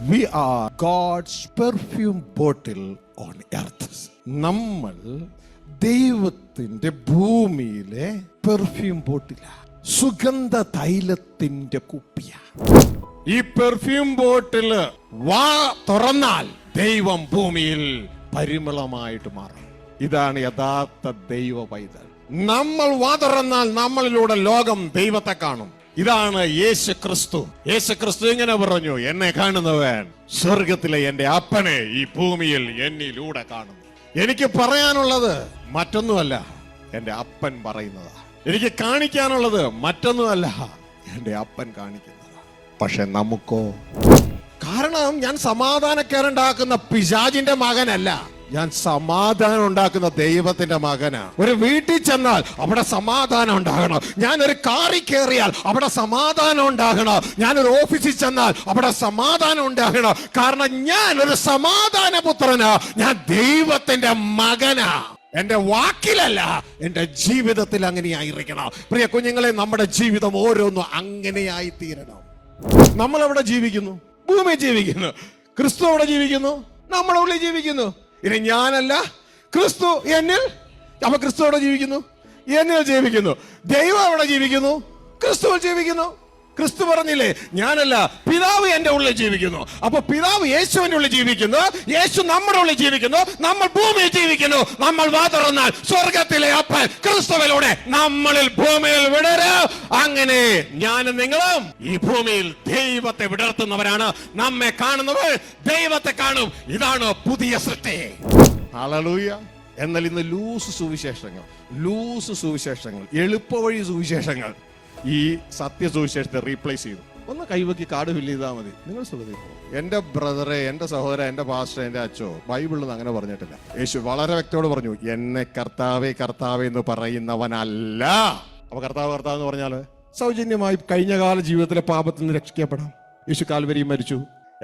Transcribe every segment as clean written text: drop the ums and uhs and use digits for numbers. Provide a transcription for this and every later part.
We are God's perfume bottle on earth. നമ്മൾ ദൈവത്തിന്റെ ഭൂമിയിലെ പെർഫ്യൂം ബോട്ടില, സുഗന്ധ തൈലത്തിന്റെ കുപ്പിയ. ഈ പെർഫ്യൂം ബോട്ടില് വാ തുറന്നാൽ ദൈവം ഭൂമിയിൽ പരിമളമായിട്ട് മാറും. ഇതാണ് യഥാർത്ഥ ദൈവ പൈതൽ. നമ്മൾ വാ തുറന്നാൽ നമ്മളിലൂടെ ലോകം ദൈവത്തെ കാണും. ഇതാണ് യേശു ക്രിസ്തു. യേശു ക്രിസ്തു ഇങ്ങനെ പറഞ്ഞു, എന്നെ കാണുന്നവൻ സ്വർഗത്തിലെ എന്റെ അപ്പനെ ഈ ഭൂമിയിൽ എന്നിലൂടെ കാണുന്നു. എനിക്ക് പറയാനുള്ളത് മറ്റൊന്നുമല്ല, എന്റെ അപ്പൻ പറയുന്നതാ. എനിക്ക് കാണിക്കാനുള്ളത് മറ്റൊന്നുമല്ല, എന്റെ അപ്പൻ കാണിക്കുന്നതാ. പക്ഷെ നമുക്കോ? കാരണം ഞാൻ സമാധാനക്കേടുണ്ടാക്കുന്ന പിശാചിന്റെ മകനല്ല, ഞാൻ സമാധാനം ഉണ്ടാക്കുന്ന ദൈവത്തിന്റെ മകനാ. ഒരു വീട്ടിൽ ചെന്നാൽ അവിടെ സമാധാനം ഉണ്ടാകണം. ഞാനൊരു കാറിൽ കയറിയാൽ അവിടെ സമാധാനം ഉണ്ടാകണം. ഞാനൊരു ഓഫീസിൽ ചെന്നാൽ അവിടെ സമാധാനം ഉണ്ടാകണം. കാരണം ഞാൻ ഒരു സമാധാന പുത്രനാ, ഞാൻ ദൈവത്തിന്റെ മകനാ. എന്റെ വാക്കിലല്ല, എന്റെ ജീവിതത്തിൽ അങ്ങനെയായിരിക്കണം. പ്രിയ കുഞ്ഞുങ്ങളെ, നമ്മുടെ ജീവിതം ഓരോന്നും അങ്ങനെയായി തീരണം. നമ്മൾ എവിടെ ജീവിക്കുന്നു? ഭൂമി ജീവിക്കുന്നു. ക്രിസ്തു എവിടെ ജീവിക്കുന്നു? നമ്മുടെ ഉള്ളിൽ ജീവിക്കുന്നു. ഇനി ഞാനല്ല, ക്രിസ്തു എന്നിൽ. അപ്പൊ ക്രിസ്തു എവിടെ ജീവിക്കുന്നു? എന്നിൽ ജീവിക്കുന്നു. ദൈവം എവിടെ ജീവിക്കുന്നു? ക്രിസ്തുവിൽ ജീവിക്കുന്നു. ക്രിസ്തു പറഞ്ഞില്ലേ, ഞാനല്ല, പിതാവ് എന്റെ ഉള്ളിൽ ജീവിക്കുന്നു. അപ്പൊ പിതാവ് യേശുവിന്റെ ഉള്ളിൽ ജീവിക്കുന്നു, യേശു നമ്മുടെ ഉള്ളിൽ ജീവിക്കുന്നു, നമ്മൾ ഭൂമിയിൽ ജീവിക്കുന്നു. നമ്മൾ വാ തുറന്നാൽ സ്വർഗത്തിലെ അപ്പൻ ക്രിസ്തുവിലൂടെ നമ്മളിൽ ഭൂമിയിൽ വിടരും. അങ്ങനെ ഞാനും നിങ്ങളും ഈ ഭൂമിയിൽ ദൈവത്തെ വിടർത്തുന്നവരാണ്. നമ്മെ കാണുന്നവർ ദൈവത്തെ കാണും. ഇതാണ് പുതിയ സൃഷ്ടി. ഹല്ലേലൂയ. എന്നാൽ ഇന്ന് ലൂസ് സുവിശേഷങ്ങൾ, എളുപ്പവഴി സുവിശേഷങ്ങൾ ഈ സത്യസുവിശേഷത്തെ റീപ്ലേസ് ചെയ്തു. ഒന്ന് കൈവക്കി കാർഡ് ഫില്ല് ചെയ്താൽ മതി. നിങ്ങൾ ശ്രദ്ധിക്കും, എന്റെ ബ്രദറെ, എന്റെ സഹോദരൻ, എന്റെ പാസ്റ്റർ, എന്റെ അച്ഛോ, ബൈബിളിൽ അങ്ങനെ പറഞ്ഞിട്ടില്ല. യേശു വളരെ വ്യക്തയോട് പറഞ്ഞു, എന്നെ കർത്താവേ കർത്താവേ എന്ന് പറയുന്നവനല്ല. അപ്പൊ കർത്താവ് എന്ന് പറഞ്ഞാല് സൗജന്യമായി കഴിഞ്ഞകാല ജീവിതത്തിലെ പാപത്തിൽ നിന്ന് രക്ഷിക്കപ്പെടാം. യേശു കാൽവരിയിൽ മരിച്ചു.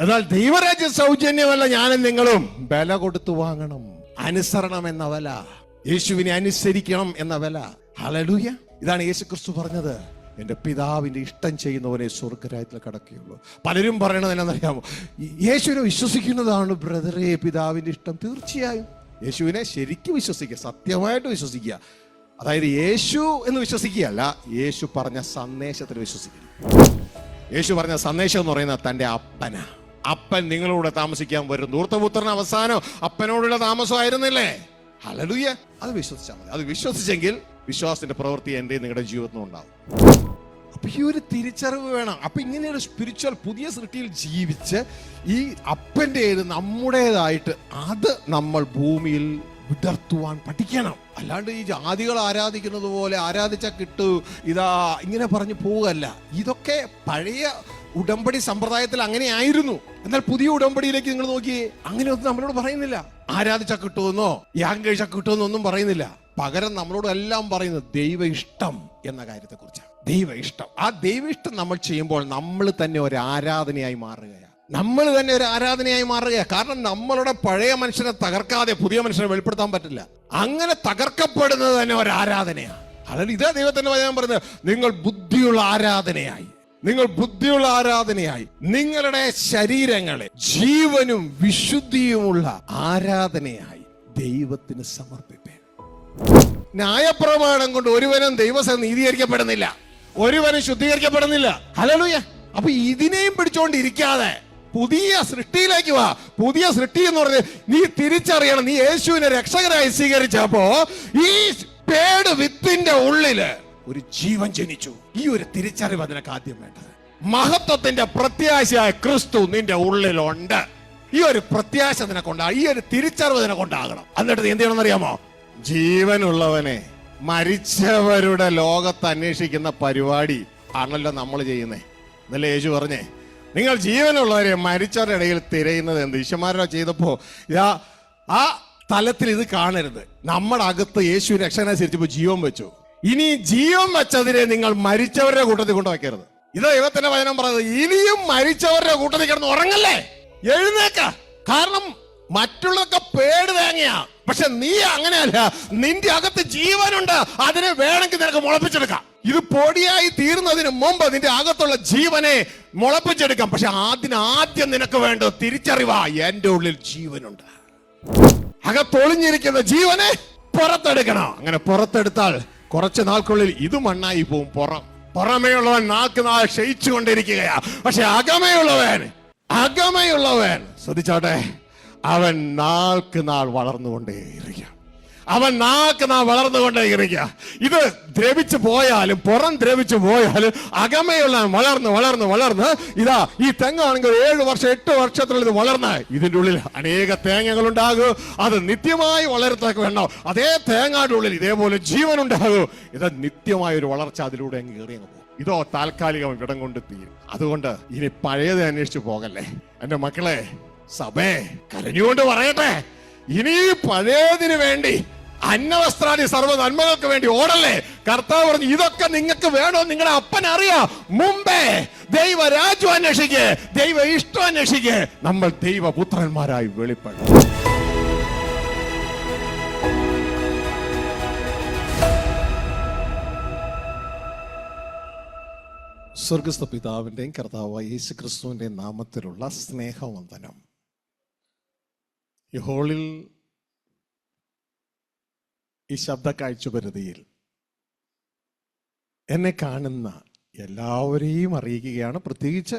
എന്നാൽ ദൈവരാജ്യം സൗജന്യമല്ല, ഞാനും നിങ്ങളും വില കൊടുത്തു വാങ്ങണം. അനുസരണം എന്ന വില, യേശുവിനെ അനുസരിക്കണം എന്ന വില. ഹല്ലേലൂയ. ഇതാണ് യേശു ക്രിസ്തു പറഞ്ഞത്, എന്റെ പിതാവിന്റെ ഇഷ്ടം ചെയ്യുന്നവനെ സ്വർഗരാജ്യത്തിൽ കടക്കുകയുള്ളൂ. പലരും പറയണത് എന്നറിയാമോ? യേശുവിനെ വിശ്വസിക്കുന്നതാണ് ബ്രദറെ പിതാവിന്റെ ഇഷ്ടം. തീർച്ചയായും യേശുവിനെ ശരിക്കും വിശ്വസിക്കുക, സത്യമായിട്ട് വിശ്വസിക്കുക. അതായത് യേശു എന്ന് വിശ്വസിക്കുകയല്ല, യേശു പറഞ്ഞ സന്ദേശത്തിൽ വിശ്വസിക്കുക. യേശു പറഞ്ഞ സന്ദേശം എന്ന് പറയുന്നത് തന്റെ അപ്പനാ. അപ്പൻ നിങ്ങളോട് താമസിക്കാൻ വരും. ധൂർത്തപുത്രൻ അവസാനം അപ്പനോടുള്ള താമസമായിരുന്നില്ലേ? ഹല്ലേലൂയ. അത് വിശ്വസിച്ചാൽ മതി. അത് വിശ്വസിച്ചെങ്കിൽ വിശ്വാസത്തിന്റെ പ്രവൃത്തി എന്റെ നിങ്ങളുടെ ജീവിതത്തിൽ ഉണ്ടാവും. അപ്പൊ ഈ ഒരു തിരിച്ചറിവ് വേണം. അപ്പൊ ഇങ്ങനെയൊരു സ്പിരിച്വൽ പുതിയ സൃഷ്ടിയിൽ ജീവിച്ച് ഈ അപ്പൻ്റേത് നമ്മുടേതായിട്ട് അത് നമ്മൾ ഭൂമിയിൽ വിടർത്തുവാൻ പഠിക്കണം. അല്ലാണ്ട് ഈ ജാതികൾ ആരാധിക്കുന്നത് പോലെ ആരാധിച്ചാൽ കിട്ടൂ, ഇതാ ഇങ്ങനെ പറഞ്ഞു പോവുകയല്ല. ഇതൊക്കെ പഴയ ഉടമ്പടി സമ്പ്രദായത്തിൽ അങ്ങനെ ആയിരുന്നു. എന്നാൽ പുതിയ ഉടമ്പടിയിലേക്ക് നിങ്ങൾ നോക്കിയേ, അങ്ങനെയൊന്നും നമ്മളോട് പറയുന്നില്ല. ആരാധിച്ചാൽ കിട്ടുമെന്നോ യാഗം കഴിച്ചാൽ കിട്ടുമെന്നോ ഒന്നും പറയുന്നില്ല. പകരം നമ്മളോട് എല്ലാം പറയുന്നത് ദൈവ ഇഷ്ടം എന്ന കാര്യത്തെ കുറിച്ചാണ്. ദൈവ ഇഷ്ടം. ആ ദൈവ ഇഷ്ടം നമ്മൾ ചെയ്യുമ്പോൾ നമ്മൾ തന്നെ ഒരു ആരാധനയായി മാറുകയാണ്. കാരണം നമ്മളുടെ പഴയ മനുഷ്യനെ തകർക്കാതെ പുതിയ മനുഷ്യനെ വെളിപ്പെടുത്താൻ പറ്റില്ല. അങ്ങനെ തകർക്കപ്പെടുന്നത് തന്നെ ഒരു ആരാധനയാണ്. അതായത് ഇതാ ദൈവത്തിന്റെ വചനം പറയുന്നത്, നിങ്ങൾ ബുദ്ധിയുള്ള ആരാധനയായി നിങ്ങളുടെ ശരീരങ്ങളെ ജീവനും വിശുദ്ധിയുമുള്ള ആരാധനയായി ദൈവത്തിന് സമർപ്പിപ്പേൻ. ന്യായപ്രമാണം കൊണ്ട് ഒരുവനും ദൈവസഭ നീതീകരിക്കപ്പെടുന്നില്ല, ഒരുവനും ശുദ്ധീകരിക്കപ്പെടുന്നില്ല. ഹല്ലേലൂയ. അപ്പൊ ഇതിനെയും പിടിച്ചോണ്ടിരിക്കാതെ പുതിയ സൃഷ്ടിയിലേക്ക് വാ. പുതിയ സൃഷ്ടി എന്ന് പറഞ്ഞ് നീ തിരിച്ചറിയണം, നീ യേശുവിനെ രക്ഷകനായി സ്വീകരിച്ചപ്പോ ഈ പേട് വിത്തിന്റെ ഉള്ളില് ഒരു ജീവൻ ജനിച്ചു. ഈ ഒരു തിരിച്ചറിവ് അതിനൊക്കെ ആദ്യം വേണ്ടത്. മഹത്വത്തിന്റെ പ്രത്യാശയായ ക്രിസ്തു നിന്റെ ഉള്ളിലുണ്ട്. ഈ ഒരു പ്രത്യാശ നിനക്കൊണ്ടാകും, ഈ ഒരു തിരിച്ചറിവ് നിനക്കൊണ്ടാകണം. എന്നിട്ട് നീ എന്ത് ചെയ്യണം എന്നറിയാമോ? ജീവനുള്ളവനെ മരിച്ചവരുടെ ലോകത്ത് അന്വേഷിക്കുന്ന പരിപാടി ആണല്ലോ നമ്മൾ ചെയ്യുന്നേ. എന്നല്ലേ യേശു പറഞ്ഞേ, നിങ്ങൾ ജീവനുള്ളവരെ മരിച്ചവരുടെ ഇടയിൽ തിരയുന്നത് എന്ത്? ഈശോമാരോ ചെയ്തപ്പോ ആ തലത്തിൽ ഇത് കാണരുത്. നമ്മുടെ അകത്ത് യേശു രക്ഷകനനുസരിച്ചപ്പോ ജീവൻ വെച്ചു. ഇനി ജീവൻ വെച്ചതിനെ നിങ്ങൾ മരിച്ചവരുടെ കൂട്ടത്തിൽ കൊണ്ടുവയ്ക്കരുത്. ഇത് ദൈവത്തിന്റെ വചനം പറയുന്നത്. ഇനിയും മരിച്ചവരുടെ കൂട്ടത്തിൽ കിടന്ന് ഉറങ്ങല്ലേ, എഴുന്നേക്ക. കാരണം മറ്റുള്ളതൊക്കെ പേട് തേങ്ങയാ, പക്ഷെ നീ അങ്ങനെയല്ല. നിന്റെ അകത്ത് ജീവനുണ്ട്, അതിനെ വേണമെങ്കിൽ നിനക്ക് മുളപ്പിച്ചെടുക്കാം. ഇത് പൊടിയായി തീരുന്നതിന് മുമ്പ് നിന്റെ അകത്തുള്ള ജീവനെ മുളപ്പിച്ചെടുക്കാം. പക്ഷെ ആദ്യം നിനക്ക് വേണ്ടത് തിരിച്ചറിവാ, എന്റെ ഉള്ളിൽ ജീവനുണ്ട്. അകത്തൊളിഞ്ഞിരിക്കുന്ന ജീവനെ പുറത്തെടുക്കണം. അങ്ങനെ പുറത്തെടുത്താൽ കുറച്ച് നാൾക്കുള്ളിൽ ഇത് മണ്ണായി പോവും. പുറമേ ഉള്ളവൻ നാൾക്ക് നാൾ ക്ഷയിച്ചു കൊണ്ടിരിക്കുകയാ. പക്ഷെ അകമയുള്ളവൻ ശ്രദ്ധിച്ചോട്ടെ, അവൻ നാൾക്ക് നാൾ വളർന്നുകൊണ്ടേയിരിക്കും. ഇത് ദ്രവിച്ചു പോയാലും, പുറം ദ്രവിച്ചു പോയാലും അകമയുള്ള വളർന്ന് ഇതാ ഈ തെങ്ങാണെങ്കിൽ 7 വർഷം 8 വർഷത്തിനുള്ളിൽ ഇത് വളർന്ന് ഇതിൻ്റെ ഉള്ളിൽ അനേക തേങ്ങകൾ ഉണ്ടാകും. അത് നിത്യമായി വളരത്തക്ക വേണം. അതേ തേങ്ങയുടെ ഉള്ളിൽ ഇതേപോലെ ജീവൻ ഉണ്ടാകും. ഇത് നിത്യമായ ഒരു വളർച്ച അതിലൂടെ അങ്ങ് കയറി അങ്ങ് പോകും. ഇതോ താൽക്കാലികം ഇടം കൊണ്ട് തീരും. അതുകൊണ്ട് ഇനി പഴയത് അന്വേഷിച്ചു പോകല്ലേ എന്റെ മക്കളെ. സഭേ കരഞ്ഞുകൊണ്ട് പറയട്ടെ, ഇനി പഴയതിന് വേണ്ടി അന്നവസ്ത്രാദി സർവ്വ നന്മകൾക്ക് വേണ്ടി ഓടല്ലേ. കർത്താവ് പറഞ്ഞു, ഇതൊക്കെ നിങ്ങൾക്ക് വേണോ? നിങ്ങളുടെ അപ്പൻ അറിയാം. മുമ്പേ ദൈവരാജ്യം അന്വേഷിക്കേ, ദൈവ ഇഷ്ടം അന്വേഷിക്കേ, നമ്മൾ ദൈവപുത്രന്മാരായി വെളിപ്പെടും. സ്വർഗസ്ഥ പിതാവിന്റെയും കർത്താവായ യേശു ക്രിസ്തുവിന്റെയും നാമത്തിലുള്ള സ്നേഹവന്ദനം. ഈ ഹോളിൽ ഈ ശബ്ദ കാഴ്ചപരിധിയിൽ എന്നെ കാണുന്ന എല്ലാവരെയും അറിയിക്കുകയാണ്. പ്രത്യേകിച്ച്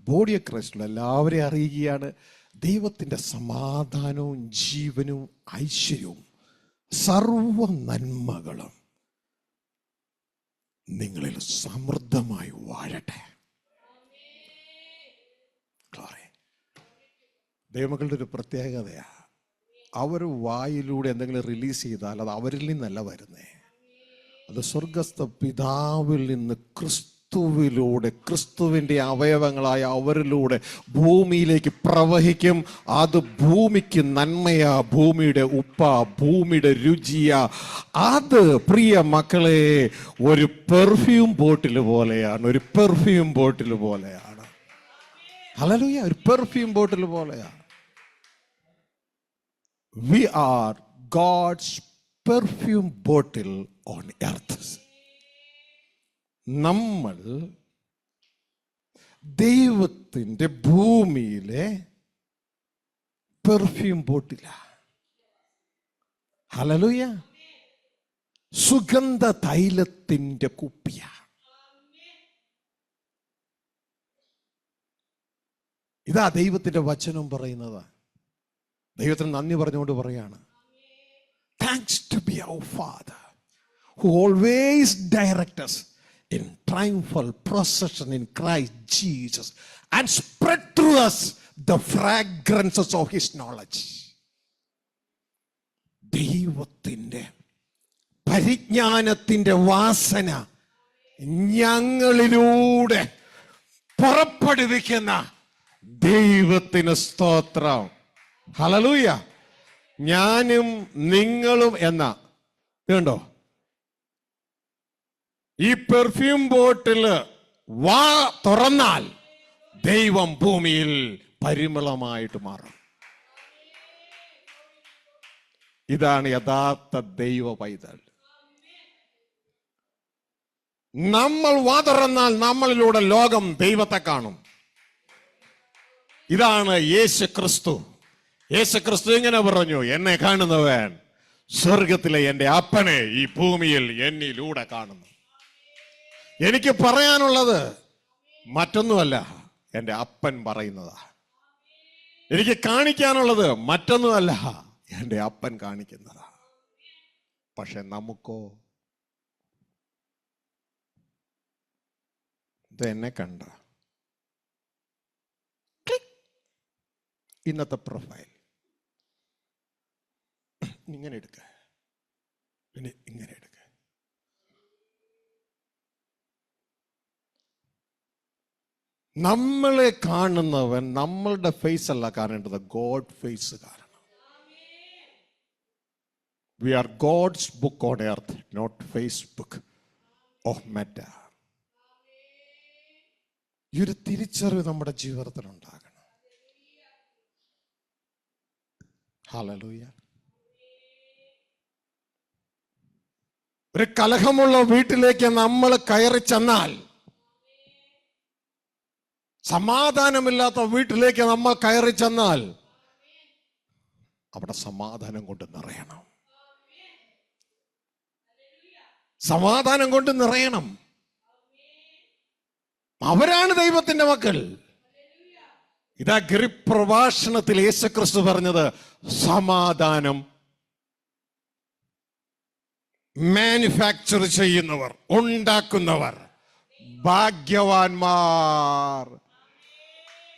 ബോഡി ഓഫ് ക്രൈസ്റ്റിലുള്ള എല്ലാവരെയും അറിയിക്കുകയാണ്. ദൈവത്തിൻ്റെ സമാധാനവും ജീവനും ഐശ്വര്യവും സർവ നന്മകളും നിങ്ങളിൽ സമൃദ്ധമായി വാഴട്ടെ. ദൈവമക്കളുടെ ഒരു പ്രത്യേകതയാ, അവർ വായിലൂടെ എന്തെങ്കിലും റിലീസ് ചെയ്താൽ അത് അവരിൽ നിന്നല്ല വരുന്നേ. അത് സ്വർഗസ്ഥ പിതാവിൽ നിന്ന് ക്രിസ്തുവിലൂടെ, ക്രിസ്തുവിൻ്റെ അവയവങ്ങളായ അവരിലൂടെ ഭൂമിയിലേക്ക് പ്രവഹിക്കും. അത് ഭൂമിക്ക് നന്മയാ, ഭൂമിയുടെ ഉപ്പാ, ഭൂമിയുടെ രുചിയാ. അത് പ്രിയ മക്കളെ ഒരു പെർഫ്യൂം ബോട്ടിൽ പോലെയാണ്. ഒരു പെർഫ്യൂം ബോട്ടിൽ പോലെയാണ്. ഹല്ലേലൂയ. ഒരു പെർഫ്യൂം ബോട്ടിൽ പോലെയാണ്. We are God's perfume bottle on earth. നമ്മൾ ദൈവത്തിൻ്റെ ഭൂമിയിലെ പെർഫ്യൂം ബോട്ടില. ഹല്ലേലൂയ. സുഗന്ധ തൈലത്തിൻ്റെ കുപ്പിയ. ഇതാ ദൈവത്തിൻ്റെ വചനം പറയുന്നത്. ദൈവത്തിന് നന്ദി പറഞ്ഞുകൊണ്ട് പറയാണ്, thanks to be our father who always direct us in triumphal procession in Christ Jesus and spread through us the fragrances of his knowledge. ദൈവത്തിൻ്റെ പരിജ്ഞാനത്തിൻ്റെ വാസന ഞങ്ങളിലൂടെ പുറപ്പെടുവിക്കുന്ന ദൈവത്തിന് സ്തോത്രം. ഹല്ലേലൂയ. ഞാനും നിങ്ങളും എന്ന കണ്ടോ, ഈ പെർഫ്യൂം ബോട്ടിൽ വാ തുറന്നാൽ ദൈവം ഭൂമിയിൽ പരിമളമായിട്ട് മാറും. ഇതാണ് യഥാർത്ഥ ദൈവ പൈതൽ. നമ്മൾ വാ തുറന്നാൽ നമ്മളിലൂടെ ലോകം ദൈവത്തെ കാണും. ഇതാണ് യേശു ക്രിസ്തു. യേശു ക്രിസ്തു ഇങ്ങനെ പറഞ്ഞു, എന്നെ കാണുന്നവൻ സ്വർഗത്തിലെ എൻ്റെ അപ്പനെ ഈ ഭൂമിയിൽ എന്നിലൂടെ കാണുന്നു. എനിക്ക് പറയാനുള്ളത് മറ്റൊന്നുമല്ല, എൻ്റെ അപ്പൻ പറയുന്നതാ. എനിക്ക് കാണിക്കാനുള്ളത് മറ്റൊന്നുമല്ല, എൻ്റെ അപ്പൻ കാണിക്കുന്നതാ. പക്ഷെ നമുക്കോ ഇത് എന്നെ കണ്ട ഇന്നത്തെ പ്രൊഫൈൽ ഇങ്ങനെ എടുക്ക, പിന്നെ ഇങ്ങനെ എടുക്ക. നമ്മളെ കാണുന്നവൻ നമ്മളുടെ ഫേസ് അല്ല കാണേണ്ടത്, ഗോഡ് ഫേസ് കാണണം. We are god's book on earth, not Facebook of Meta. ഈ ഒരു തിരിച്ചറിവ് നമ്മുടെ ജീവിതത്തിൽ ഉണ്ടാകണം. ഹല്ലേലൂയ. ഒരു കലഹമുള്ള വീട്ടിലേക്ക് നമ്മൾ കയറി ചെന്നാൽ, സമാധാനമില്ലാത്ത വീട്ടിലേക്ക് നമ്മൾ കയറി ചെന്നാൽ, അവിടെ സമാധാനം കൊണ്ട് നിറയണം. സമാധാനം കൊണ്ട് നിറയണം. അവരാണ് ദൈവത്തിന്റെ മക്കൾ. ഇതാ ഗിരിപ്രഭാഷണത്തിൽ യേശുക്രിസ്തു പറഞ്ഞത്, സമാധാനം മാനുഫാക്ചർ ചെയ്യുന്നവർ, ഉണ്ടാക്കുന്നവർ ഭാഗ്യവാന്മാർ,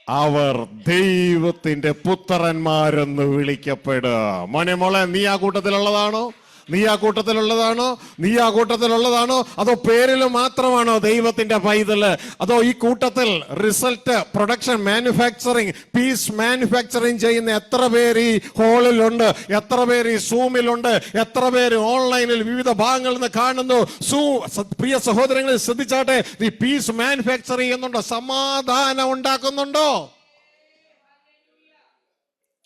അവർ ദൈവത്തിന്റെ പുത്രന്മാരെന്ന് വിളിക്കപ്പെടുക. മോനെ മോളെ, നീ ആ കൂട്ടത്തിലുള്ളതാണോ? നീ ആ കൂട്ടത്തിലുള്ളതാണോ? നീ ആ കൂട്ടത്തിലുള്ളതാണോ? അതോ പേരിൽ മാത്രമാണോ ദൈവത്തിന്റെ പൈതല്? അതോ ഈ കൂട്ടത്തിൽ result, production, manufacturing, piece manufacturing ചെയ്യുന്ന എത്ര പേര് ഈ ഹോളിലുണ്ട്? എത്ര പേര് ഈ സൂമിലുണ്ട്? എത്ര പേര് ഓൺലൈനിൽ വിവിധ ഭാഗങ്ങളിൽ നിന്ന് കാണുന്നു? പ്രിയ സഹോദരങ്ങൾ ശ്രദ്ധിച്ചാട്ടെ, ഈ പീസ് മാനുഫാക്ചർ ചെയ്യുന്നുണ്ടോ? സമാധാനം ഉണ്ടാക്കുന്നുണ്ടോ?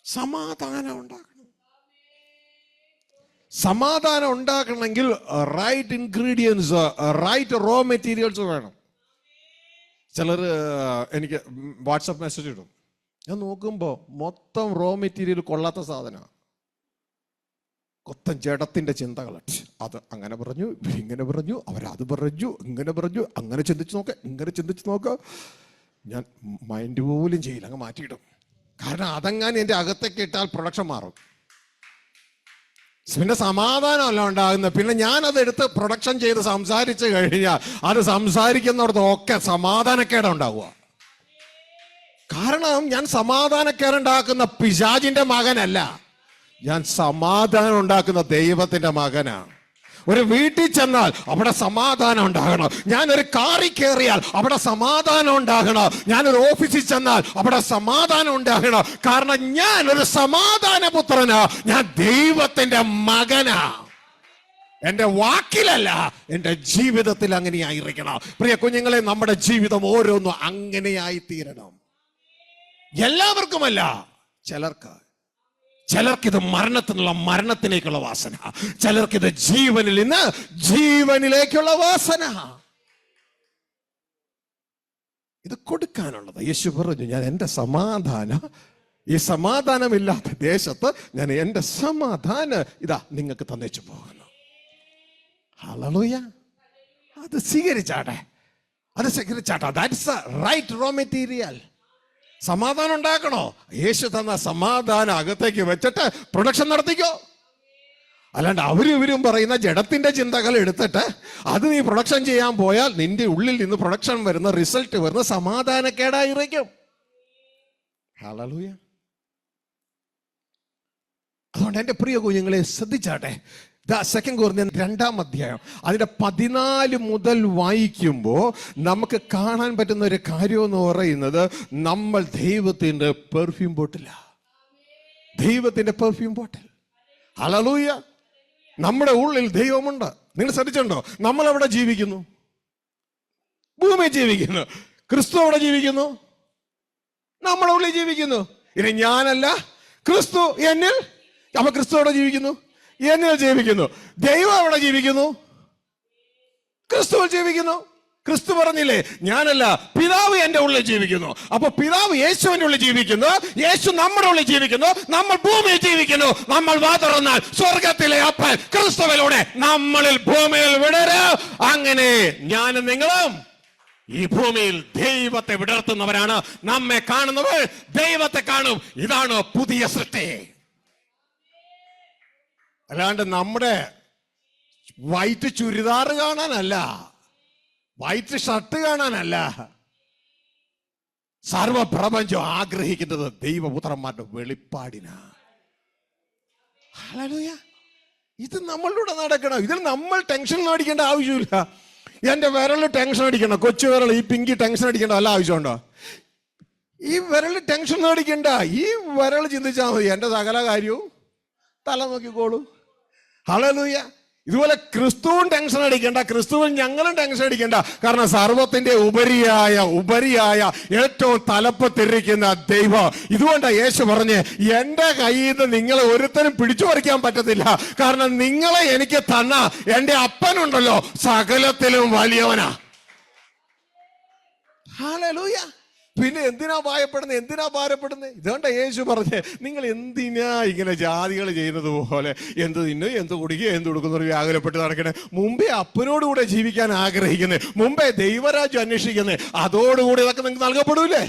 സമാധാനം ഉണ്ടാക്കണം. സമാധാനം ഉണ്ടാക്കണമെങ്കിൽ right ingredients, right raw materials വേണം. ചിലർ എനിക്ക് വാട്സപ്പ് മെസ്സേജ് ഇടും. ഞാൻ നോക്കുമ്പോൾ മൊത്തം റോ മെറ്റീരിയൽ കൊള്ളാത്ത സാധനമാണ്. മൊത്തം ജഡത്തിന്റെ ചിന്തകൾ. അത് അങ്ങനെ പറഞ്ഞു, ഇങ്ങനെ പറഞ്ഞു, അവരത് പറഞ്ഞു, ഇങ്ങനെ പറഞ്ഞു, അങ്ങനെ ചിന്തിച്ച് നോക്ക, ഇങ്ങനെ ചിന്തിച്ച് നോക്ക. ഞാൻ മൈൻഡ് പോലും ചെയ്യില്ല, അങ്ങ് മാറ്റിയിടും. കാരണം അതെങ്ങാനും എൻ്റെ അകത്തേക്ക് ഇട്ടാൽ പ്രൊഡക്ഷൻ മാറും. പിന്നെ സമാധാനമല്ല ഉണ്ടാകുന്നത്. പിന്നെ ഞാനതെടുത്ത് പ്രൊഡക്ഷൻ ചെയ്ത് സംസാരിച്ച് കഴിഞ്ഞാൽ അത് സംസാരിക്കുന്നിടത്തൊക്കെ സമാധാനക്കേടുണ്ടാവുക. കാരണം ഞാൻ സമാധാനക്കേടുണ്ടാക്കുന്ന പിശാചിന്റെ മകനല്ല, ഞാൻ സമാധാനം ഉണ്ടാക്കുന്ന ദൈവത്തിന്റെ മകനാണ്. ഒരു വീട്ടിൽ ചെന്നാൽ അവിടെ സമാധാനം ഉണ്ടാകണം. ഞാനൊരു കാറിൽ കയറിയാൽ അവിടെ സമാധാനം ഉണ്ടാകണം. ഞാനൊരു ഓഫീസിൽ ചെന്നാൽ അവിടെ സമാധാനം ഉണ്ടാകണം. കാരണം ഞാൻ ഒരു സമാധാന പുത്രനാ, ഞാൻ ദൈവത്തിന്റെ മകനാ. എന്റെ വാക്കിലല്ല, എന്റെ ജീവിതത്തിൽ അങ്ങനെയായിരിക്കണം. പ്രിയ കുഞ്ഞുങ്ങളെ, നമ്മുടെ ജീവിതം ഓരോന്നും അങ്ങനെയായി തീരണം. എല്ലാവർക്കുമല്ല, ചിലർക്കിത് മരണത്തിനുള്ള മരണത്തിലേക്കുള്ള വാസന, ചിലർക്കിത് ജീവനിൽ നിന്ന് ജീവനിലേക്കുള്ള വാസന. ഇത് കൊടുക്കാനുള്ളത്. യേശു പറഞ്ഞു, ഞാൻ എൻ്റെ സമാധാനം, ഈ സമാധാനമില്ലാത്ത ദേശത്ത് ഞാൻ എൻ്റെ സമാധാനം ഇതാ നിങ്ങൾക്ക് തന്നേച്ചു പോകുന്നു. ഹല്ലേലൂയ. അത് സ്വീകരിച്ചാട്ടെ, അത് സ്വീകരിച്ചാട്ടെ. That's right raw material. സമാധാനം ഉണ്ടാക്കണോ? യേശു തന്ന സമാധാനം അകത്തേക്ക് വെച്ചിട്ട് പ്രൊഡക്ഷൻ നടത്തിക്കോ. അല്ലാണ്ട് അവരും പറയുന്ന ജഡത്തിന്റെ ചിന്തകൾ എടുത്തിട്ട് അത് നീ പ്രൊഡക്ഷൻ ചെയ്യാൻ പോയാൽ നിന്റെ ഉള്ളിൽ നിന്ന് പ്രൊഡക്ഷൻ വരുന്ന, റിസൾട്ട് വരുന്ന സമാധാനക്കേടായിരിക്കും. ഹല്ലേലൂയ. അതുകൊണ്ട് എൻ്റെ പ്രിയ കുഞ്ഞുങ്ങളെ ശ്രദ്ധിച്ചാട്ടെ. 2 കൊരിന്ത്യർ 2-ാം അധ്യായം അതിന്റെ 14 മുതൽ വായിക്കുമ്പോൾ നമുക്ക് കാണാൻ പറ്റുന്ന ഒരു കാര്യം എന്ന് പറയുന്നത്, നമ്മൾ ദൈവത്തിന്റെ പെർഫ്യൂം ബോട്ടില. ദൈവത്തിന്റെ പെർഫ്യൂം ബോട്ടിൽ. ഹല്ലേലൂയ. നമ്മുടെ ഉള്ളിൽ ദൈവമുണ്ട്. നിങ്ങൾ ശ്രദ്ധിച്ചിട്ടുണ്ടോ? നമ്മൾ എവിടെ ജീവിക്കുന്നു? ഭൂമിയിൽ ജീവിക്കുന്നു. ക്രിസ്തു എവിടെ ജീവിക്കുന്നു? നമ്മുടെ ഉള്ളിൽ ജീവിക്കുന്നു. ഇനി ഞാനല്ല, ക്രിസ്തു എന്നിൽ. അപ്പൊ ക്രിസ്തു എവിടെ ജീവിക്കുന്നു? എന്നിൽ ജീവിക്കുന്നു. ദൈവം എവിടെ ജീവിക്കുന്നു? ക്രിസ്തുവിൽ ജീവിക്കുന്നു. ക്രിസ്തു പറഞ്ഞില്ലേ, ഞാനല്ല, പിതാവ് എന്റെ ഉള്ളിൽ ജീവിക്കുന്നു. അപ്പൊ പിതാവ് യേശുവിന്റെ ഉള്ളിൽ ജീവിക്കുന്നു, യേശു നമ്മുടെ ഉള്ളിൽ ജീവിക്കുന്നു, നമ്മൾ ഭൂമിയിൽ ജീവിക്കുന്നു. നമ്മൾ വാ തുറന്നാൽ സ്വർഗത്തിലെ അപ്പൻ ക്രിസ്തുവിലൂടെ നമ്മളിൽ ഭൂമിയിൽ വിടരും. അങ്ങനെ ഞാനും നിങ്ങളും ഈ ഭൂമിയിൽ ദൈവത്തെ വിടർത്തുന്നവരാണ്. നമ്മെ കാണുന്നവർ ദൈവത്തെ കാണും. ഇതാണ് പുതിയ സൃഷ്ടി. അല്ലാണ്ട് നമ്മുടെ വൈറ്റ് ചുരിദാർ കാണാനല്ല, വൈറ്റ് ഷർട്ട് കാണാനല്ല. സർവപ്രപഞ്ചം ആഗ്രഹിക്കുന്നത് ദൈവപുത്രന്മാരുടെ വെളിപ്പാടിനാ. ഹല്ലേലൂയ. ഇത് നമ്മളിലൂടെ നടക്കണം. ഇതിൽ നമ്മൾ ടെൻഷൻ അടിക്കേണ്ട ആവശ്യമില്ല. എന്റെ വിരൽ ടെൻഷൻ അടിക്കണം, കൊച്ചു വിരൽ, ഈ പിങ്കി ടെൻഷൻ അടിക്കേണ്ട വല്ല ആവശ്യമുണ്ടോ? ഈ വിരൽ ടെൻഷൻ അടിക്കണ്ട. ഈ വിരൽ ചിന്തിച്ചാൽ മതി, എന്റെ സകല കാര്യവും തല നോക്കിക്കോളൂ. ഹല്ലേലൂയ. ഇതുപോലെ ക്രിസ്തുവും ടെൻഷൻ അടിക്കേണ്ട, ക്രിസ്തുവും ഞങ്ങളും ടെൻഷൻ അടിക്കേണ്ട. കാരണം സർവത്തിന്റെ ഉപരിയായ ഏറ്റവും തലപ്പത്തിരിക്കുന്ന ദൈവം. ഇതുകൊണ്ടാണ് യേശു പറഞ്ഞ്, എന്റെ കയ്യിൽ നിന്ന് നിങ്ങളെ ഒരുത്തരും പിടിച്ചു പറിക്കാൻ പറ്റത്തില്ല. കാരണം നിങ്ങളെ എനിക്ക് തന്ന എന്റെ അപ്പനുണ്ടല്ലോ, സകലത്തിലും വലിയവനാ. ഹല്ലേലൂയ. പിന്നെ എന്തിനാ ഭാരപ്പെടുന്നത്? ഇതുകൊണ്ടാ യേശു പറഞ്ഞേ, നിങ്ങൾ എന്തിനാ ഇങ്ങനെ ജാതികൾ ചെയ്യുന്നത് പോലെ എന്ത് തിന്നു, എന്ത് കുടിക്കുക, എന്ത് കൊടുക്കുന്ന വ്യാകുലപ്പെട്ട് നടക്കണേ? മുമ്പേ അപ്പനോടുകൂടെ ജീവിക്കാൻ ആഗ്രഹിക്കുന്നേ, മുമ്പേ ദൈവരാജ്യം അന്വേഷിക്കുന്നേ, അതോടുകൂടി ഇതൊക്കെ നിങ്ങൾക്ക് നൽകപ്പെടൂലേ?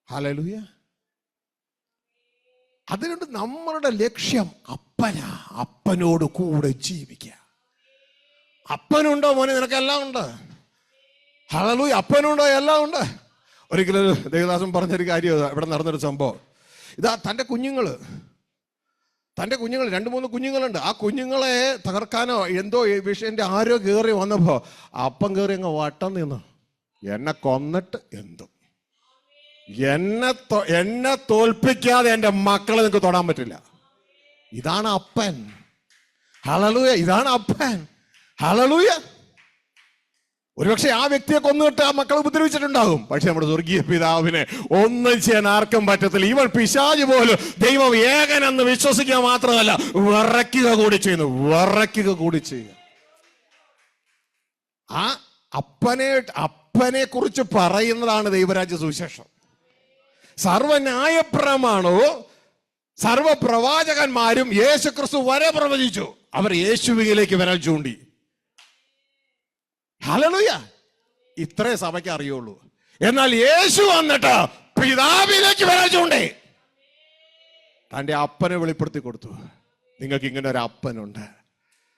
ഹല്ലേലൂയ. അതുകൊണ്ട് നമ്മളുടെ ലക്ഷ്യം അപ്പനോട് കൂടെ ജീവിക്കുക. അപ്പനുണ്ടോ മോനെ? നിനക്കെല്ലാം ഉണ്ട്. ഹല്ലേലൂയ. അപ്പനുണ്ടോ? എല്ലാം ഉണ്ട്. ഒരിക്കലും ദേവദാസൻ പറഞ്ഞൊരു കാര്യം, ഇവിടെ നടന്നൊരു സംഭവം ഇതാ. തൻ്റെ കുഞ്ഞുങ്ങൾ 2-3 കുഞ്ഞുങ്ങളുണ്ട്. ആ കുഞ്ഞുങ്ങളെ തകർക്കാനോ എന്തോ വിഷയന്റെ ആരോ കയറി വന്നപ്പോ അപ്പം കയറി അങ്ങ് വട്ടം നിന്ന്, എന്നെ കൊന്നിട്ട് എന്തും, എന്നെ തോൽപ്പിക്കാതെ എൻ്റെ മക്കളെ നിങ്ങൾക്ക് തൊടാൻ പറ്റില്ല. ഇതാണ് അപ്പൻ. ഹല്ലേലൂയ. ഇതാണ് അപ്പൻ. ഹല്ലേലൂയ. ഒരുപക്ഷെ ആ വ്യക്തിയെ കൊന്നിട്ട് ആ മക്കളെ ഉപദ്രവിച്ചിട്ടുണ്ടാകും. പക്ഷെ നമ്മുടെ സ്വർഗീയ പിതാവിനെ ഒന്നും ചെയ്യാൻ ആർക്കും പറ്റത്തില്ല. ഇവൻ പിശാച് പോലും ദൈവം ഏകനെന്ന് വിശ്വസിക്കുക മാത്രമല്ല, വിറയ്ക്കുക കൂടി ചെയ്യുക. ആ അപ്പനെ കുറിച്ച് പറയുന്നതാണ് ദൈവരാജ്യ സുവിശേഷം. സർവന്യായപ്രമാണവും സർവപ്രവാചകന്മാരും യേശുക്രിസ്തു വരെ പ്രവചിച്ചു. അവർ യേശുവിലേക്ക് വിരൽ ചൂണ്ടി. ഹല്ലേലൂയ. ഇത്രേ സഭയ്ക്ക് അറിയുള്ളൂ. എന്നാൽ യേശു വന്നിട്ട് പിതാവിലേക്ക് വിരൽ ചൂണ്ടി തന്റെ അപ്പനെ വെളിപ്പെടുത്തി കൊടുത്തു. നിങ്ങൾക്ക് ഇങ്ങനെ ഒരു അപ്പനുണ്ട്.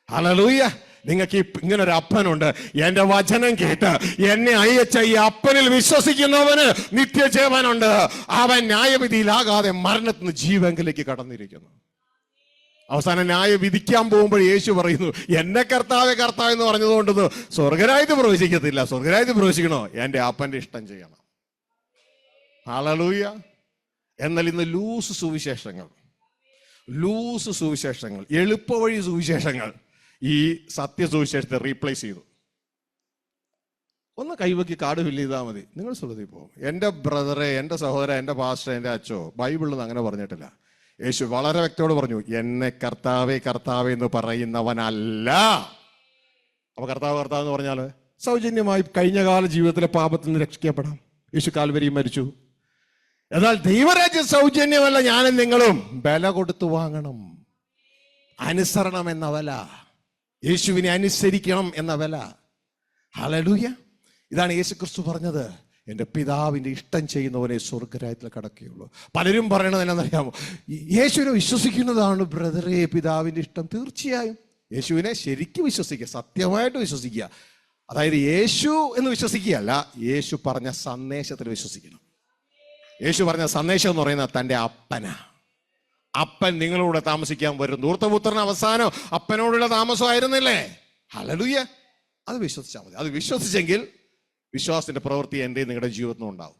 ഹല്ലേലൂയ. നിങ്ങൾക്ക് ഇങ്ങനെ ഒരു അപ്പനുണ്ട്. എന്റെ വചനം കേട്ട് എന്നെ അയച്ച ഈ അപ്പനിൽ വിശ്വസിക്കുന്നവന് നിത്യജീവനുണ്ട്. അവൻ ന്യായവിധിയിലാകാതെ മരണത്തിന് ജീവങ്കിലേക്ക് കടന്നിരിക്കുന്നു. അവസാനം ന്യായം വിധിക്കാൻ പോകുമ്പോൾ യേശു പറയുന്നു, എന്നെ കർത്താവ് എന്ന് പറഞ്ഞതുകൊണ്ടൊന്നും സ്വർഗരാജ്യത്ത് പ്രവേശിക്കത്തില്ല. സ്വർഗരാജ്യത്ത് പ്രവേശിക്കണോ? എൻ്റെ അപ്പന്റെ ഇഷ്ടം ചെയ്യണം. ഹല്ലേലൂയ. എന്നാൽ ഇന്ന് ലൂസ് സുവിശേഷങ്ങൾ, എളുപ്പവഴി സുവിശേഷങ്ങൾ ഈ സത്യസുവിശേഷത്തെ റീപ്ലേസ് ചെയ്തു. ഒന്ന് കൈവക്കി കാർഡ് ഫില്ല് ചെയ്താൽ മതി, നിങ്ങൾ സുഖത്തിൽ പോകും. എൻ്റെ ബ്രദറെ, എൻ്റെ സഹോദര, എൻ്റെ പാസ്റ്റർ, എൻ്റെ അച്ചോ, ബൈബിളിൽ അങ്ങനെ പറഞ്ഞിട്ടില്ല. യേശു വളരെ വ്യക്തയോട് പറഞ്ഞു, എന്നെ കർത്താവേ എന്ന് പറയുന്നവനല്ല. അപ്പൊ കർത്താവ് എന്ന് പറഞ്ഞാൽ സൗജന്യമായി കഴിഞ്ഞകാല ജീവിതത്തിലെ പാപത്തിൽ നിന്ന് രക്ഷിക്കപ്പെടാം. യേശു കാൽവരിയിൽ മരിച്ചു. എന്നാൽ ദൈവരാജ്യം സൗജന്യമല്ല, ഞാനും നിങ്ങളും വില കൊടുത്തു വാങ്ങണം. അനുസരണം എന്ന വില, യേശുവിനെ അനുസരിക്കണം എന്ന വില. ഹല്ലേലൂയ. ഇതാണ് യേശു ക്രിസ്തു പറഞ്ഞത്, എൻ്റെ പിതാവിൻ്റെ ഇഷ്ടം ചെയ്യുന്നവനെ സ്വർഗരാജ്യത്തിൽ കടക്കുകയുള്ളൂ. പലരും പറയണത് എന്നറിയാമോ? യേശുവിനെ വിശ്വസിക്കുന്നതാണ് ബ്രദറെ പിതാവിൻ്റെ ഇഷ്ടം. തീർച്ചയായും യേശുവിനെ ശരിക്കും വിശ്വസിക്കുക, സത്യമായിട്ട് വിശ്വസിക്കുക. അതായത് യേശു എന്ന് വിശ്വസിക്കുകയല്ല, യേശു പറഞ്ഞ സന്ദേശത്തിൽ വിശ്വസിക്കണം. യേശു പറഞ്ഞ സന്ദേശം എന്ന് പറയുന്നത് തൻ്റെ അപ്പൻ നിങ്ങളോട് താമസിക്കാൻ വരും. ധൂർത്തപുത്രൻ അവസാനം അപ്പനോടുള്ള താമസമായിരുന്നില്ലേ? ഹല്ലേലൂയ. അത് വിശ്വസിച്ചാൽ മതി. അത് വിശ്വസിച്ചെങ്കിൽ വിശ്വാസത്തിന്റെ പ്രവൃത്തി എൻ്റെ നിങ്ങളുടെ ജീവിതത്തിൽ ഉണ്ടാവും.